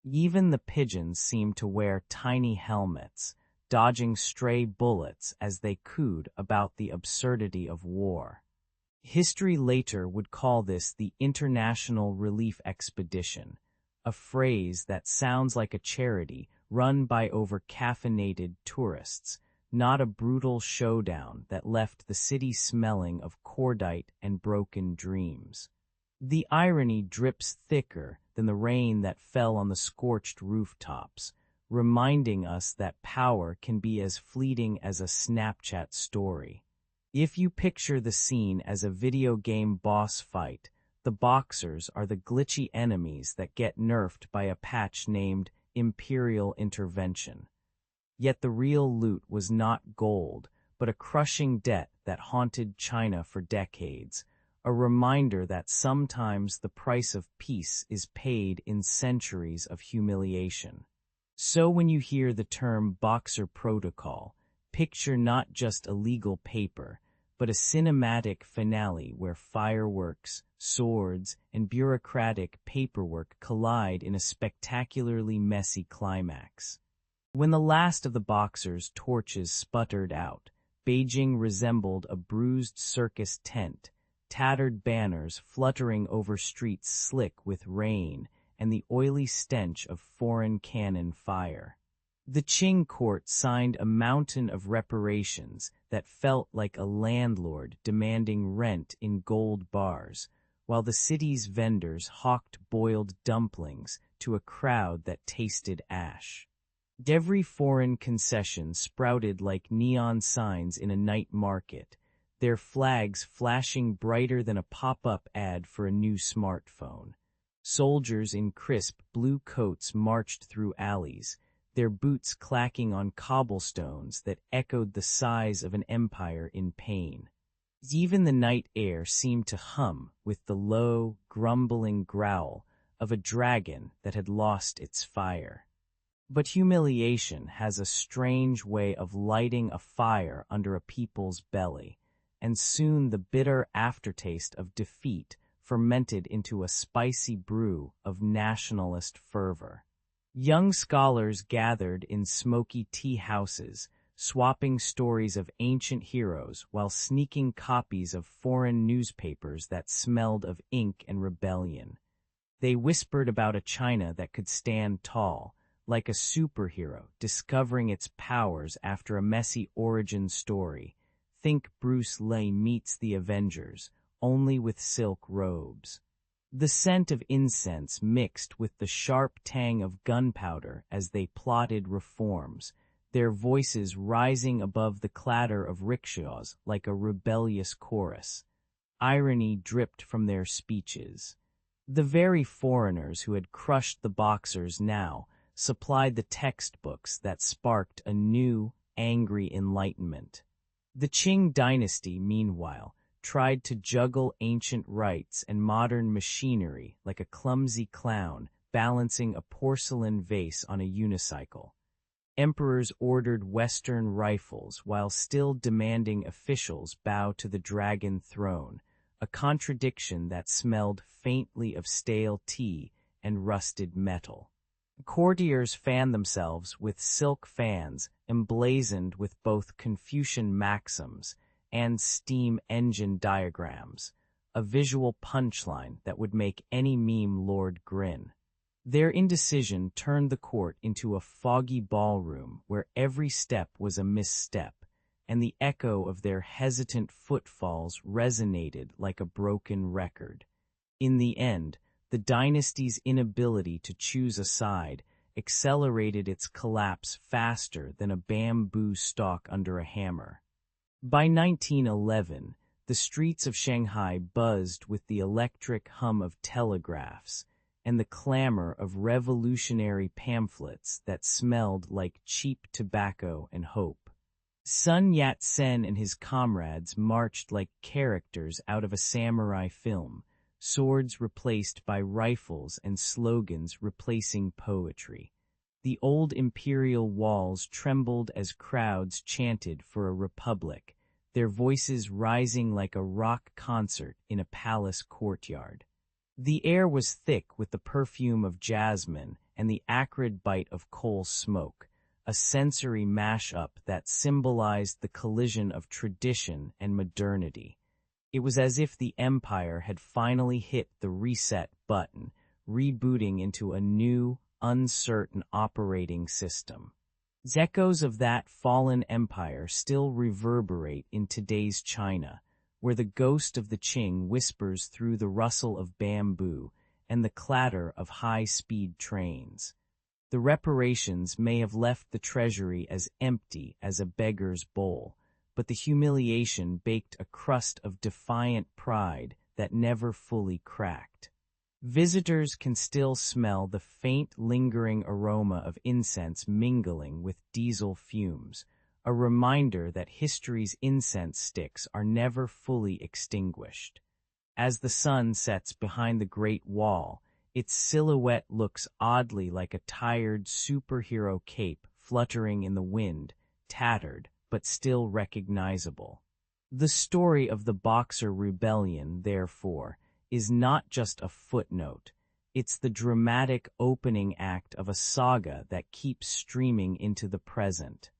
Even the pigeons seemed to wear tiny helmets, dodging stray bullets as they cooed about the absurdity of war. History later would call this the International Relief Expedition, a phrase that sounds like a charity run by over-caffeinated tourists, not a brutal showdown that left the city smelling of cordite and broken dreams. The irony drips thicker than the rain that fell on the scorched rooftops, reminding us that power can be as fleeting as a Snapchat story. If you picture the scene as a video game boss fight, the Boxers are the glitchy enemies that get nerfed by a patch named Imperial Intervention. Yet the real loot was not gold, but a crushing debt that haunted China for decades, a reminder that sometimes the price of peace is paid in centuries of humiliation. So when you hear the term Boxer Protocol, picture not just a legal paper, but a cinematic finale where fireworks, swords, and bureaucratic paperwork collide in a spectacularly messy climax. When the last of the Boxers' torches sputtered out, Beijing resembled a bruised circus tent, tattered banners fluttering over streets slick with rain and the oily stench of foreign cannon fire. The Qing court signed a mountain of reparations that felt like a landlord demanding rent in gold bars, while the city's vendors hawked boiled dumplings to a crowd that tasted ash. Every foreign concession sprouted like neon signs in a night market, their flags flashing brighter than a pop-up ad for a new smartphone. Soldiers in crisp blue coats marched through alleys, their boots clacking on cobblestones that echoed the sighs of an empire in pain. Even the night air seemed to hum with the low, grumbling growl of a dragon that had lost its fire. But humiliation has a strange way of lighting a fire under a people's belly, and soon the bitter aftertaste of defeat fermented into a spicy brew of nationalist fervor. Young scholars gathered in smoky tea houses, swapping stories of ancient heroes while sneaking copies of foreign newspapers that smelled of ink and rebellion. They whispered about a China that could stand tall, like a superhero discovering its powers after a messy origin story. Think Bruce Lee meets the Avengers, only with silk robes. The scent of incense mixed with the sharp tang of gunpowder as they plotted reforms, their voices rising above the clatter of rickshaws like a rebellious chorus. Irony dripped from their speeches. The very foreigners who had crushed the Boxers now supplied the textbooks that sparked a new, angry enlightenment. The Qing Dynasty, meanwhile, tried to juggle ancient rites and modern machinery like a clumsy clown balancing a porcelain vase on a unicycle. Emperors ordered Western rifles while still demanding officials bow to the dragon throne, a contradiction that smelled faintly of stale tea and rusted metal. Courtiers fanned themselves with silk fans emblazoned with both Confucian maxims and steam engine diagrams, a visual punchline that would make any meme lord grin. Their indecision turned the court into a foggy ballroom where every step was a misstep, and the echo of their hesitant footfalls resonated like a broken record. In the end, the dynasty's inability to choose a side accelerated its collapse faster than a bamboo stalk under a hammer. By 1911, the streets of Shanghai buzzed with the electric hum of telegraphs and the clamor of revolutionary pamphlets that smelled like cheap tobacco and hope. Sun Yat-sen and his comrades marched like characters out of a samurai film, swords replaced by rifles and slogans replacing poetry. The old imperial walls trembled as crowds chanted for a republic, their voices rising like a rock concert in a palace courtyard. The air was thick with the perfume of jasmine and the acrid bite of coal smoke, a sensory mashup that symbolized the collision of tradition and modernity. It was as if the empire had finally hit the reset button, rebooting into a new, uncertain operating system. Echoes of that fallen empire still reverberate in today's China, where the ghost of the Qing whispers through the rustle of bamboo and the clatter of high-speed trains. The reparations may have left the treasury as empty as a beggar's bowl, but the humiliation baked a crust of defiant pride that never fully cracked. Visitors can still smell the faint, lingering aroma of incense mingling with diesel fumes, a reminder that history's incense sticks are never fully extinguished. As the sun sets behind the Great Wall, its silhouette looks oddly like a tired superhero cape fluttering in the wind, tattered but still recognizable. The story of the Boxer Rebellion, therefore, is not just a footnote. It's the dramatic opening act of a saga that keeps streaming into the present.